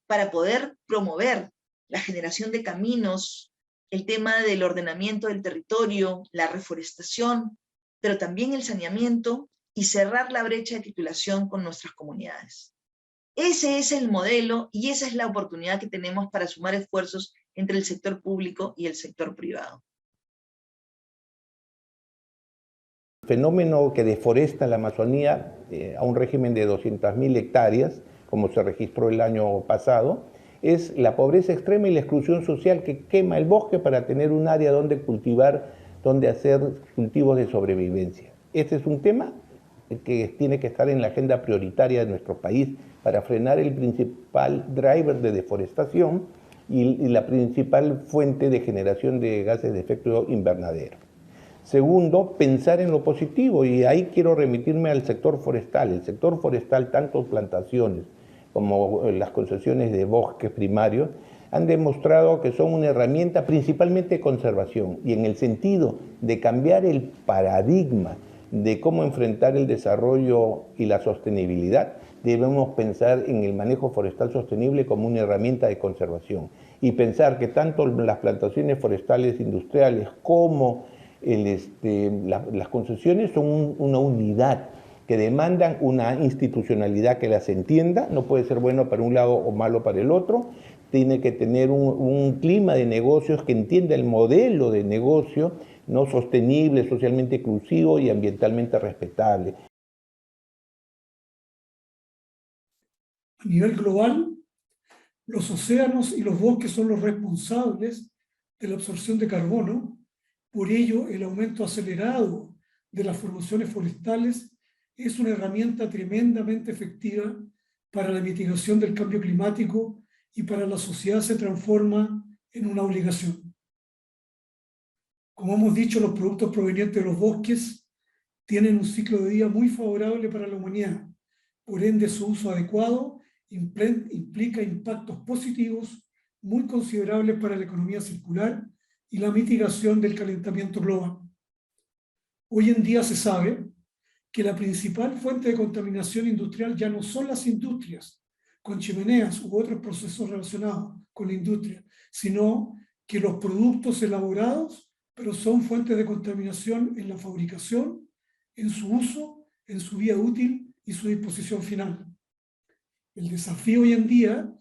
para poder promover la generación de caminos, el tema del ordenamiento del territorio, la reforestación, pero también el saneamiento y cerrar la brecha de titulación con nuestras comunidades. Ese es el modelo y esa es la oportunidad que tenemos para sumar esfuerzos entre el sector público y el sector privado. El fenómeno que deforesta la Amazonía a un régimen de 200.000 hectáreas, como se registró el año pasado, es la pobreza extrema y la exclusión social que quema el bosque para tener un área donde cultivar, donde hacer cultivos de sobrevivencia. Este es un tema que tiene que estar en la agenda prioritaria de nuestro país para frenar el principal driver de deforestación y la principal fuente de generación de gases de efecto invernadero. Segundo, pensar en lo positivo, y ahí quiero remitirme al sector forestal. El sector forestal, tanto plantaciones como las concesiones de bosques primarios, han demostrado que son una herramienta principalmente de conservación, y en el sentido de cambiar el paradigma de cómo enfrentar el desarrollo y la sostenibilidad, debemos pensar en el manejo forestal sostenible como una herramienta de conservación y pensar que tanto las plantaciones forestales industriales como las concesiones son una unidad que demandan una institucionalidad que las entienda. No puede ser bueno para un lado o malo para el otro. Tiene que tener un clima de negocios que entienda el modelo de negocio no sostenible, socialmente inclusivo y ambientalmente respetable. A nivel global, los océanos y los bosques son los responsables de la absorción de carbono. Por ello, el aumento acelerado de las formaciones forestales es una herramienta tremendamente efectiva para la mitigación del cambio climático y para la sociedad se transforma en una obligación. Como hemos dicho, los productos provenientes de los bosques tienen un ciclo de vida muy favorable para la humanidad. Por ende, su uso adecuado implica impactos positivos muy considerables para la economía circular y la mitigación del calentamiento global. Hoy en día se sabe que la principal fuente de contaminación industrial ya no son las industrias, con chimeneas u otros procesos relacionados con la industria, sino que los productos elaborados, pero son fuentes de contaminación en la fabricación, en su uso, en su vida útil y su disposición final. El desafío hoy en día,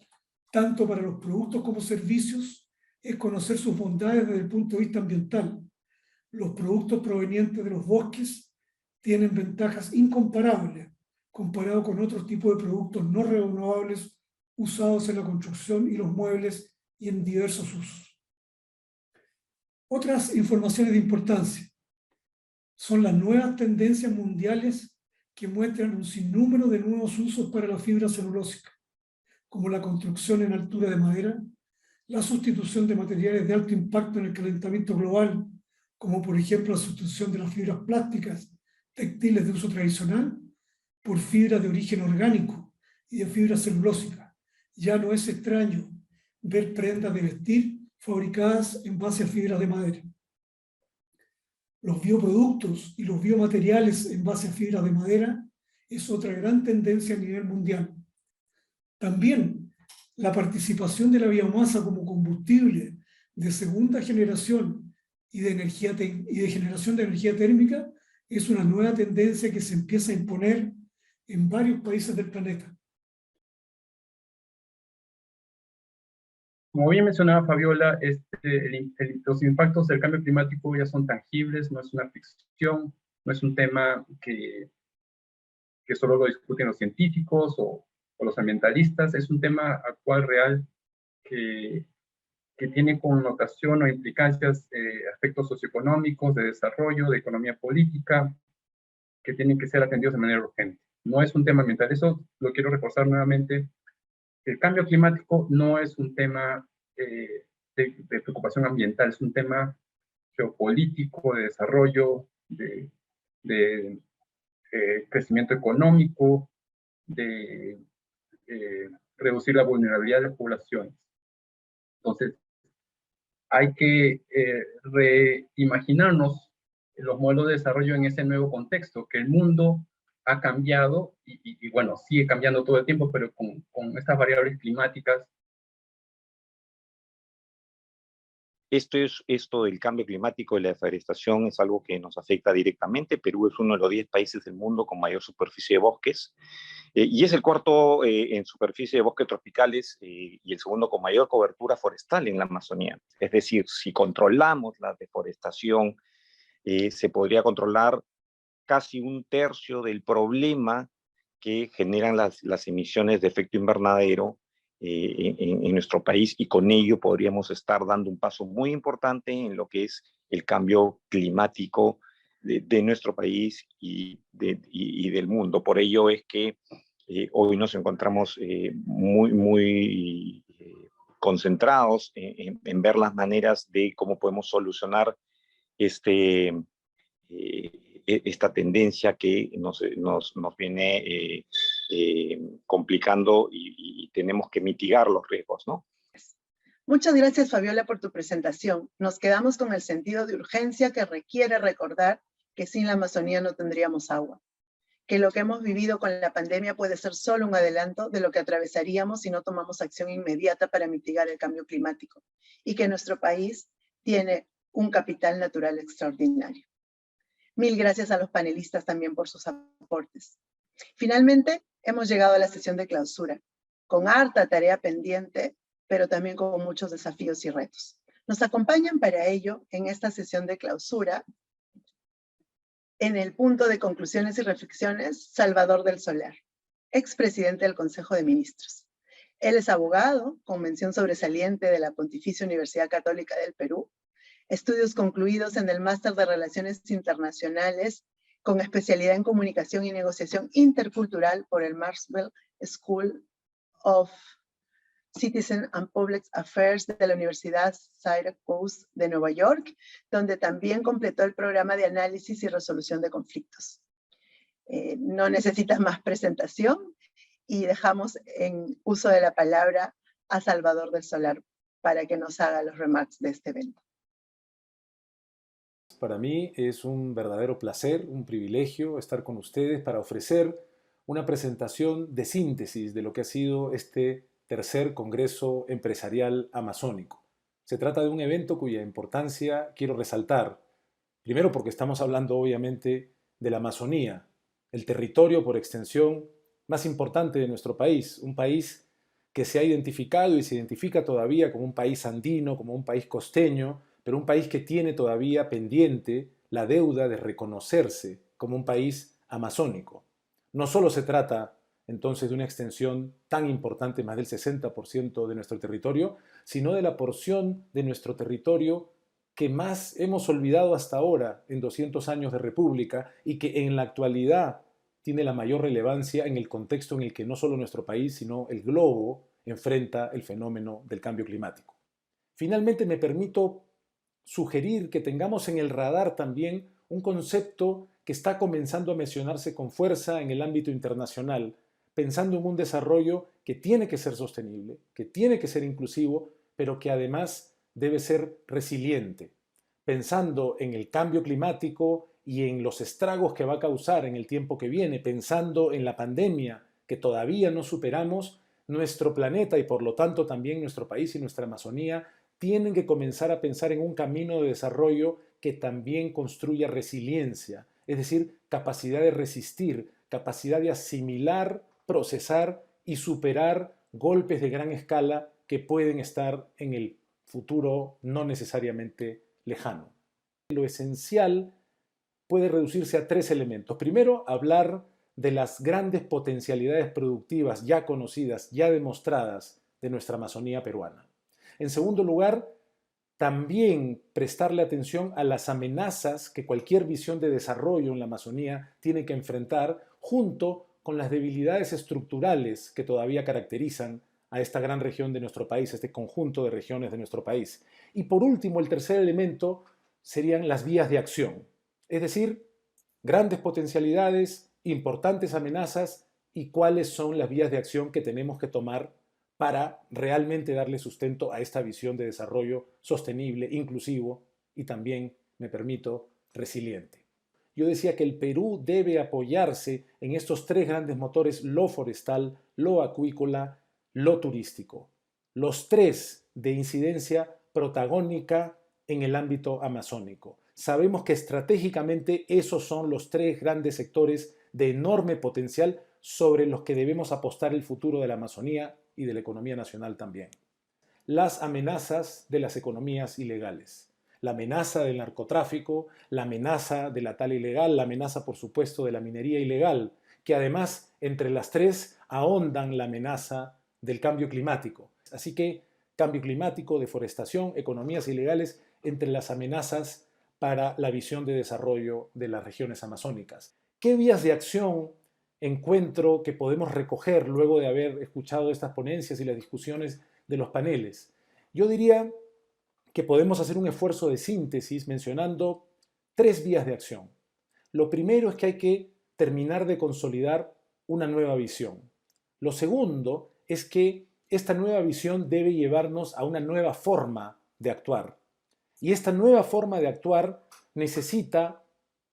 tanto para los productos como servicios, es conocer sus bondades desde el punto de vista ambiental. Los productos provenientes de los bosques tienen ventajas incomparables comparado con otros tipos de productos no renovables usados en la construcción y los muebles y en diversos usos. Otras informaciones de importancia son las nuevas tendencias mundiales que muestran un sinnúmero de nuevos usos para la fibra celulósica, como la construcción en altura de madera, la sustitución de materiales de alto impacto en el calentamiento global, como por ejemplo la sustitución de las fibras plásticas textiles de uso tradicional por fibras de origen orgánico y de fibra celulósica. Ya no es extraño ver prendas de vestir fabricadas en base a fibras de madera. Los bioproductos y los biomateriales en base a fibras de madera es otra gran tendencia a nivel mundial. También la participación de la biomasa como combustible de segunda generación y de generación de energía térmica es una nueva tendencia que se empieza a imponer en varios países del planeta. Como bien mencionaba Fabiola, los impactos del cambio climático ya son tangibles, no es una ficción, no es un tema que solo lo discuten los científicos o los ambientalistas, es un tema actual, real, que tiene connotación o implicancias, aspectos socioeconómicos, de desarrollo, de economía política, que tienen que ser atendidos de manera urgente. No es un tema ambiental, eso lo quiero reforzar nuevamente. El cambio climático no es un tema de preocupación ambiental, es un tema geopolítico, de desarrollo, de crecimiento económico, de reducir la vulnerabilidad de las poblaciones. Entonces, hay que reimaginarnos los modelos de desarrollo en ese nuevo contexto, que el mundo ha cambiado y bueno, sigue cambiando todo el tiempo, pero con estas variables climáticas. Esto del cambio climático y la deforestación es algo que nos afecta directamente. Perú es uno de los 10 países del mundo con mayor superficie de bosques y es el cuarto en superficie de bosques tropicales y el segundo con mayor cobertura forestal en la Amazonía. Es decir, si controlamos la deforestación, se podría controlar casi un tercio del problema que generan las emisiones de efecto invernadero en nuestro país, y con ello podríamos estar dando un paso muy importante en lo que es el cambio climático de nuestro país y del mundo. Por ello es que hoy nos encontramos muy concentrados en ver las maneras de cómo podemos solucionar esta tendencia que nos viene complicando y tenemos que mitigar los riesgos, ¿no? Muchas gracias, Fabiola, por tu presentación. Nos quedamos con el sentido de urgencia que requiere recordar que sin la Amazonía no tendríamos agua, que lo que hemos vivido con la pandemia puede ser solo un adelanto de lo que atravesaríamos si no tomamos acción inmediata para mitigar el cambio climático, y que nuestro país tiene un capital natural extraordinario. Mil gracias a los panelistas también por sus aportes. Finalmente, hemos llegado a la sesión de clausura, con harta tarea pendiente, pero también con muchos desafíos y retos. Nos acompañan para ello en esta sesión de clausura, en el punto de conclusiones y reflexiones, Salvador del Solar, expresidente del Consejo de Ministros. Él es abogado, con mención sobresaliente de la Pontificia Universidad Católica del Perú, estudios concluidos en el Máster de Relaciones Internacionales con especialidad en Comunicación y Negociación Intercultural por el Marshall School of Citizen and Public Affairs de la Universidad Syracuse de Nueva York, donde también completó el programa de análisis y resolución de conflictos. No necesitas más presentación y dejamos en uso de la palabra a Salvador del Solar para que nos haga los remarks de este evento. Para mí es un verdadero placer, un privilegio estar con ustedes para ofrecer una presentación de síntesis de lo que ha sido este tercer Congreso Empresarial Amazónico. Se trata de un evento cuya importancia quiero resaltar, primero porque estamos hablando obviamente de la Amazonía, el territorio por extensión más importante de nuestro país, un país que se ha identificado y se identifica todavía como un país andino, como un país costeño, pero un país que tiene todavía pendiente la deuda de reconocerse como un país amazónico. No solo se trata entonces de una extensión tan importante, más del 60% de nuestro territorio, sino de la porción de nuestro territorio que más hemos olvidado hasta ahora en 200 años de república y que en la actualidad tiene la mayor relevancia en el contexto en el que no solo nuestro país, sino el globo enfrenta el fenómeno del cambio climático. Finalmente me permito sugerir que tengamos en el radar también un concepto que está comenzando a mencionarse con fuerza en el ámbito internacional, pensando en un desarrollo que tiene que ser sostenible, que tiene que ser inclusivo, pero que además debe ser resiliente, pensando en el cambio climático y en los estragos que va a causar en el tiempo que viene, pensando en la pandemia que todavía no superamos, nuestro planeta y por lo tanto también nuestro país y nuestra Amazonía tienen que comenzar a pensar en un camino de desarrollo que también construya resiliencia, es decir, capacidad de resistir, capacidad de asimilar, procesar y superar golpes de gran escala que pueden estar en el futuro no necesariamente lejano. Lo esencial puede reducirse a tres elementos. Primero, hablar de las grandes potencialidades productivas ya conocidas, ya demostradas de nuestra Amazonía peruana. En segundo lugar, también prestarle atención a las amenazas que cualquier visión de desarrollo en la Amazonía tiene que enfrentar junto con las debilidades estructurales que todavía caracterizan a esta gran región de nuestro país, este conjunto de regiones de nuestro país. Y por último, el tercer elemento serían las vías de acción, es decir, grandes potencialidades, importantes amenazas y cuáles son las vías de acción que tenemos que tomar para realmente darle sustento a esta visión de desarrollo sostenible, inclusivo y también, me permito, resiliente. Yo decía que el Perú debe apoyarse en estos tres grandes motores, lo forestal, lo acuícola, lo turístico. Los tres de incidencia protagónica en el ámbito amazónico. Sabemos que estratégicamente esos son los tres grandes sectores de enorme potencial sobre los que debemos apostar el futuro de la Amazonía y de la economía nacional también. Las amenazas de las economías ilegales. La amenaza del narcotráfico, la amenaza de la tala ilegal, la amenaza, por supuesto, de la minería ilegal, que además, entre las tres, ahondan la amenaza del cambio climático. Así que, cambio climático, deforestación, economías ilegales, entre las amenazas para la visión de desarrollo de las regiones amazónicas. ¿Qué vías de acción encuentro que podemos recoger luego de haber escuchado estas ponencias y las discusiones de los paneles? Yo diría que podemos hacer un esfuerzo de síntesis mencionando tres vías de acción. Lo primero es que hay que terminar de consolidar una nueva visión. Lo segundo es que esta nueva visión debe llevarnos a una nueva forma de actuar. Y esta nueva forma de actuar necesita,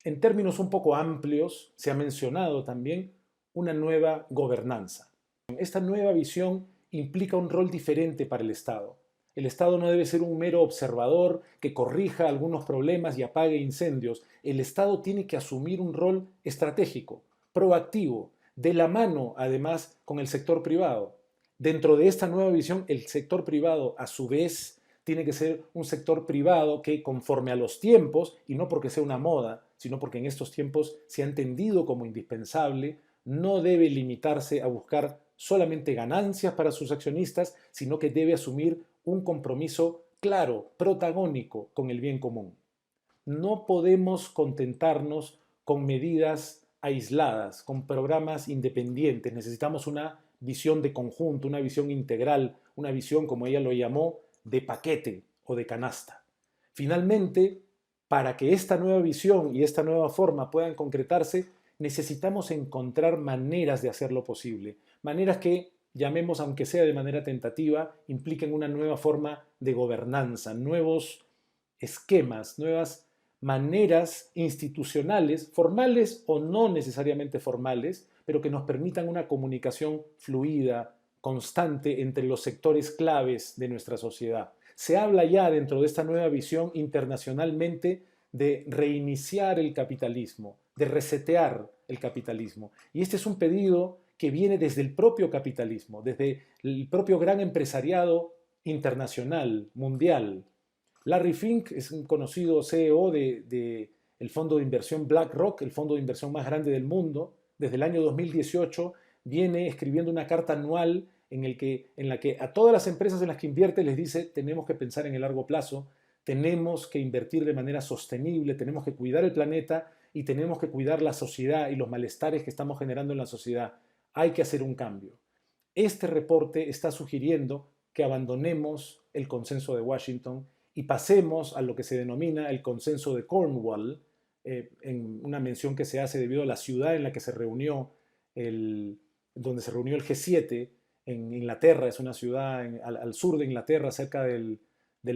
en términos un poco amplios, se ha mencionado también, una nueva gobernanza. Esta nueva visión implica un rol diferente para el Estado. El Estado no debe ser un mero observador que corrija algunos problemas y apague incendios. El Estado tiene que asumir un rol estratégico, proactivo, de la mano, además, con el sector privado. Dentro de esta nueva visión, el sector privado, a su vez, tiene que ser un sector privado que, conforme a los tiempos, y no porque sea una moda, sino porque en estos tiempos se ha entendido como indispensable, no debe limitarse a buscar solamente ganancias para sus accionistas, sino que debe asumir un compromiso claro, protagónico con el bien común. No podemos contentarnos con medidas aisladas, con programas independientes. Necesitamos una visión de conjunto, una visión integral, una visión, como ella lo llamó, de paquete o de canasta. Finalmente, para que esta nueva visión y esta nueva forma puedan concretarse, necesitamos encontrar maneras de hacerlo posible. Maneras que, llamemos, aunque sea de manera tentativa, impliquen una nueva forma de gobernanza, nuevos esquemas, nuevas maneras institucionales, formales o no necesariamente formales, pero que nos permitan una comunicación fluida, constante entre los sectores claves de nuestra sociedad. Se habla ya dentro de esta nueva visión internacionalmente de reiniciar el capitalismo, de resetear el capitalismo. Y este es un pedido que viene desde el propio capitalismo, desde el propio gran empresariado internacional, mundial. Larry Fink es un conocido CEO del fondo de inversión BlackRock, el fondo de inversión más grande del mundo. Desde el año 2018 viene escribiendo una carta anual en la que a todas las empresas en las que invierte les dice: tenemos que pensar en el largo plazo, tenemos que invertir de manera sostenible, tenemos que cuidar el planeta y tenemos que cuidar la sociedad y los malestares que estamos generando en la sociedad. Hay que hacer un cambio. Este reporte está sugiriendo que abandonemos el consenso de Washington y pasemos a lo que se denomina el consenso de Cornwall, en una mención que se hace debido a la ciudad en la que se reunió donde se reunió el G7 en Inglaterra. Es una ciudad al sur de Inglaterra, cerca del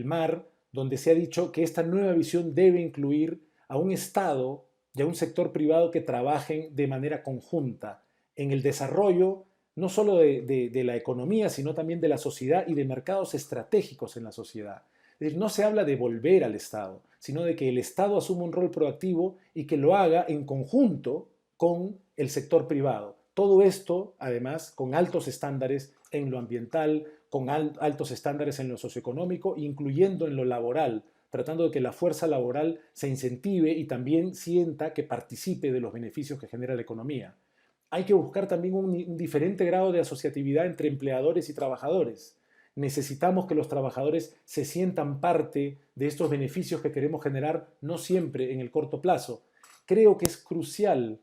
mar, donde se ha dicho que esta nueva visión debe incluir a un Estado y a un sector privado que trabajen de manera conjunta en el desarrollo no solo de la economía, sino también de la sociedad y de mercados estratégicos en la sociedad. Es decir, no se habla de volver al Estado, sino de que el Estado asuma un rol proactivo y que lo haga en conjunto con el sector privado. Todo esto, además, con altos estándares en lo ambiental, con altos estándares en lo socioeconómico, incluyendo en lo laboral, tratando de que la fuerza laboral se incentive y también sienta que participe de los beneficios que genera la economía. Hay que buscar también un diferente grado de asociatividad entre empleadores y trabajadores. Necesitamos que los trabajadores se sientan parte de estos beneficios que queremos generar, no siempre en el corto plazo. Creo que es crucial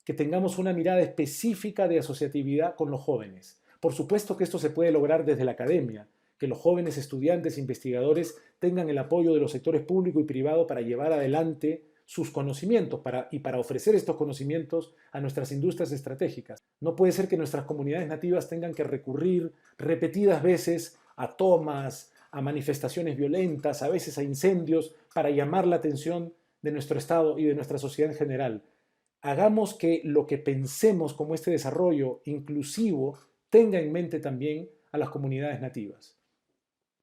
que tengamos una mirada específica de asociatividad con los jóvenes. Por supuesto que esto se puede lograr desde la academia, que los jóvenes estudiantes e investigadores tengan el apoyo de los sectores público y privado para llevar adelante sus conocimientos y para ofrecer estos conocimientos a nuestras industrias estratégicas. No puede ser que nuestras comunidades nativas tengan que recurrir repetidas veces a tomas, a manifestaciones violentas, a veces a incendios, para llamar la atención de nuestro Estado y de nuestra sociedad en general. Hagamos que lo que pensemos como este desarrollo inclusivo tenga en mente también a las comunidades nativas.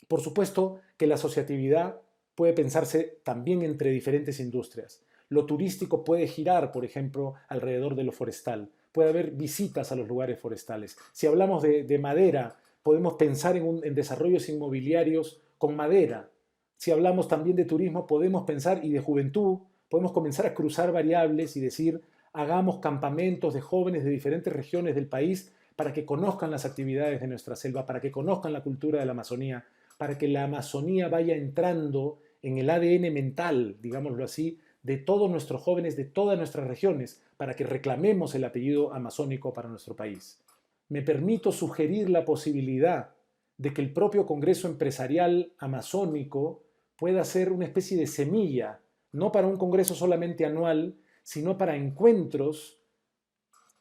Por supuesto que la asociatividad puede pensarse también entre diferentes industrias. Lo turístico puede girar, por ejemplo, alrededor de lo forestal. Puede haber visitas a los lugares forestales. Si hablamos de madera, podemos pensar en desarrollos inmobiliarios con madera. Si hablamos también de turismo, podemos pensar, y de juventud, podemos comenzar a cruzar variables y decir: hagamos campamentos de jóvenes de diferentes regiones del país para que conozcan las actividades de nuestra selva, para que conozcan la cultura de la Amazonía, para que la Amazonía vaya entrando en el ADN mental, digámoslo así, de todos nuestros jóvenes de todas nuestras regiones, para que reclamemos el apellido amazónico para nuestro país. Me permito sugerir la posibilidad de que el propio Congreso Empresarial Amazónico pueda ser una especie de semilla, no para un congreso solamente anual, sino para encuentros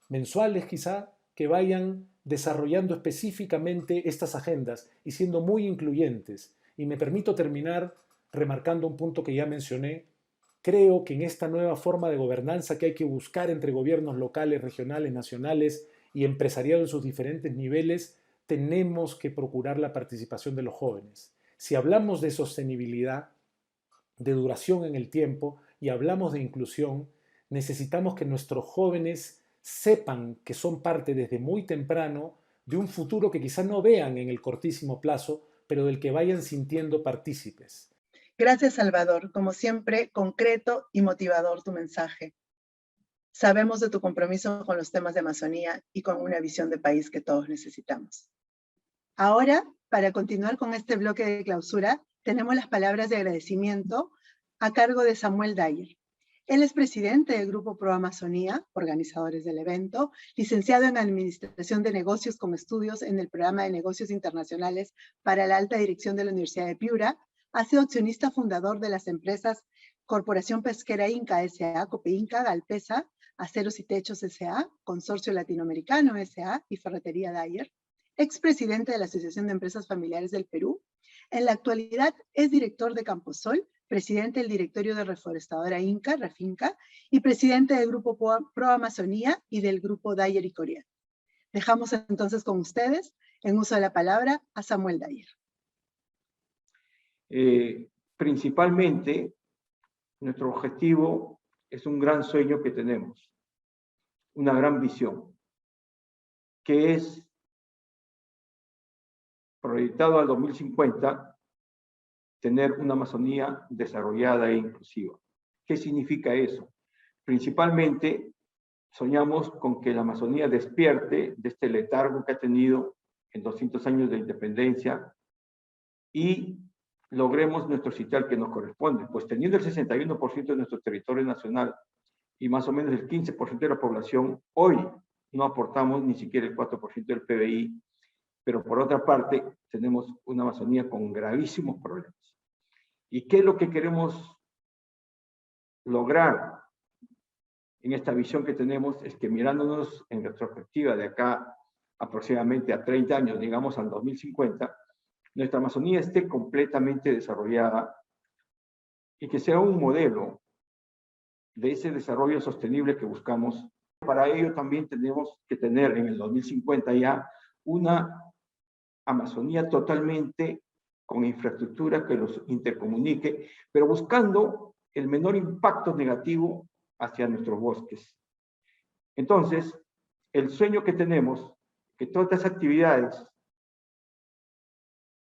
mensuales quizá, que vayan desarrollando específicamente estas agendas y siendo muy incluyentes. Y me permito terminar remarcando un punto que ya mencioné. Creo que en esta nueva forma de gobernanza que hay que buscar entre gobiernos locales, regionales, nacionales y empresariado en sus diferentes niveles, tenemos que procurar la participación de los jóvenes. Si hablamos de sostenibilidad, de duración en el tiempo y hablamos de inclusión, necesitamos que nuestros jóvenes sepan que son parte desde muy temprano de un futuro que quizá no vean en el cortísimo plazo, pero del que vayan sintiendo partícipes. Gracias, Salvador. Como siempre, concreto y motivador tu mensaje. Sabemos de tu compromiso con los temas de Amazonía y con una visión de país que todos necesitamos. Ahora, para continuar con este bloque de clausura, tenemos las palabras de agradecimiento a cargo de Samuel Dyer. Él es presidente del Grupo Pro Amazonía, organizadores del evento, licenciado en Administración de Negocios con estudios en el Programa de Negocios Internacionales para la Alta Dirección de la Universidad de Piura, ha sido accionista fundador de las empresas Corporación Pesquera Inca S.A., Copeinca, Galpesa, Aceros y Techos S.A., Consorcio Latinoamericano S.A. y Ferretería Dyer, expresidente de la Asociación de Empresas Familiares del Perú. En la actualidad es director de Camposol, presidente del directorio de Reforestadora Inca, Refinca, y presidente del Grupo Pro Amazonía y del Grupo Dyer y Corea. Dejamos entonces con ustedes, en uso de la palabra, a Samuel Dyer. Principalmente, nuestro objetivo es un gran sueño que tenemos, una gran visión, que es proyectado al 2050, tener una Amazonía desarrollada e inclusiva. ¿Qué significa eso? Principalmente, soñamos con que la Amazonía despierte de este letargo que ha tenido en 200 años de independencia y logremos nuestro sitial que nos corresponde. Pues teniendo el 61% de nuestro territorio nacional y más o menos el 15% de la población, hoy no aportamos ni siquiera el 4% del PBI, pero por otra parte tenemos una Amazonía con gravísimos problemas. ¿Y qué es lo que queremos lograr en esta visión que tenemos? Es que mirándonos en retrospectiva de acá aproximadamente a 30 años, digamos al 2050, nuestra Amazonía esté completamente desarrollada y que sea un modelo de ese desarrollo sostenible que buscamos. Para ello también tenemos que tener en el 2050 ya una Amazonía totalmente con infraestructura que los intercomunique, pero buscando el menor impacto negativo hacia nuestros bosques. Entonces, el sueño que tenemos, que todas estas actividades,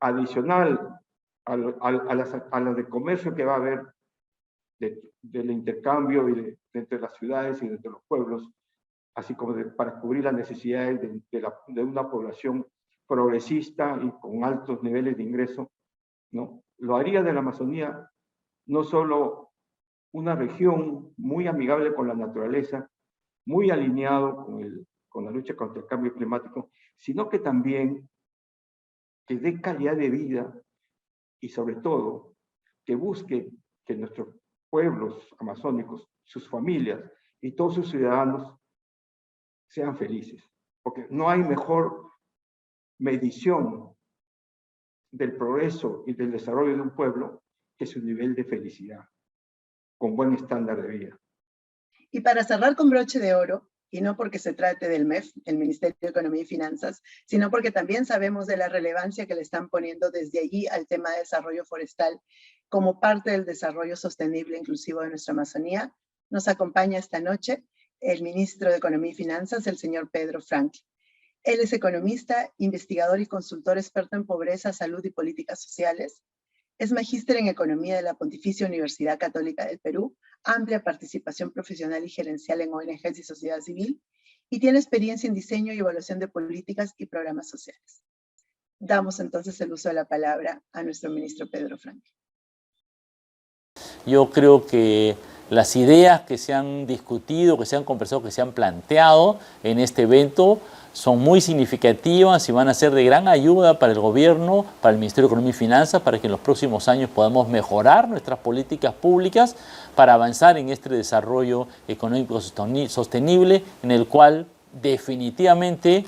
adicional a las de comercio que va a haber, del intercambio y entre las ciudades y entre los pueblos, así como para cubrir las necesidades de una población progresista y con altos niveles de ingreso, ¿no? Lo haría de la Amazonía no solo una región muy amigable con la naturaleza, muy alineado con la lucha contra el cambio climático, sino que también que dé calidad de vida y sobre todo que busque que nuestros pueblos amazónicos, sus familias y todos sus ciudadanos sean felices, porque no hay mejor medición del progreso y del desarrollo de un pueblo que su nivel de felicidad, con buen estándar de vida. Y para cerrar con broche de oro, y no porque se trate del MEF, el Ministerio de Economía y Finanzas, sino porque también sabemos de la relevancia que le están poniendo desde allí al tema de desarrollo forestal como parte del desarrollo sostenible e inclusivo de nuestra Amazonía, nos acompaña esta noche el Ministro de Economía y Finanzas, el señor Pedro Franklin. Él es economista, investigador y consultor experto en pobreza, salud y políticas sociales. Es magíster en Economía de la Pontificia Universidad Católica del Perú, amplia participación profesional y gerencial en ONGs y sociedad civil, y tiene experiencia en diseño y evaluación de políticas y programas sociales. Damos entonces el uso de la palabra a nuestro ministro Pedro Franklin. Yo creo que las ideas que se han discutido, que se han conversado, que se han planteado en este evento son muy significativas y van a ser de gran ayuda para el gobierno, para el Ministerio de Economía y Finanzas, para que en los próximos años podamos mejorar nuestras políticas públicas para avanzar en este desarrollo económico sostenible, en el cual definitivamente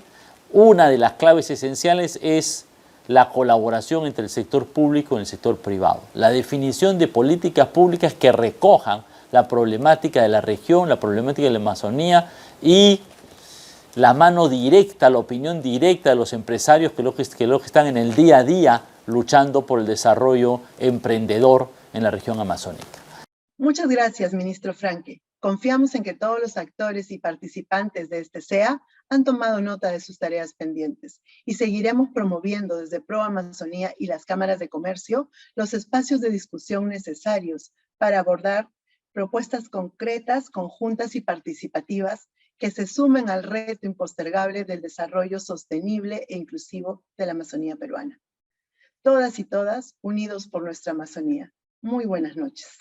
una de las claves esenciales es la colaboración entre el sector público y el sector privado. La definición de políticas públicas que recojan la problemática de la región, la problemática de la Amazonía y la mano directa, la opinión directa de los empresarios que están en el día a día luchando por el desarrollo emprendedor en la región amazónica. Muchas gracias, ministro Franklin. Confiamos en que todos los actores y participantes de este SEA han tomado nota de sus tareas pendientes y seguiremos promoviendo desde Pro Amazonía y las cámaras de comercio los espacios de discusión necesarios para abordar propuestas concretas, conjuntas y participativas que se sumen al reto impostergable del desarrollo sostenible e inclusivo de la Amazonía peruana. Todas y todas unidos por nuestra Amazonía. Muy buenas noches.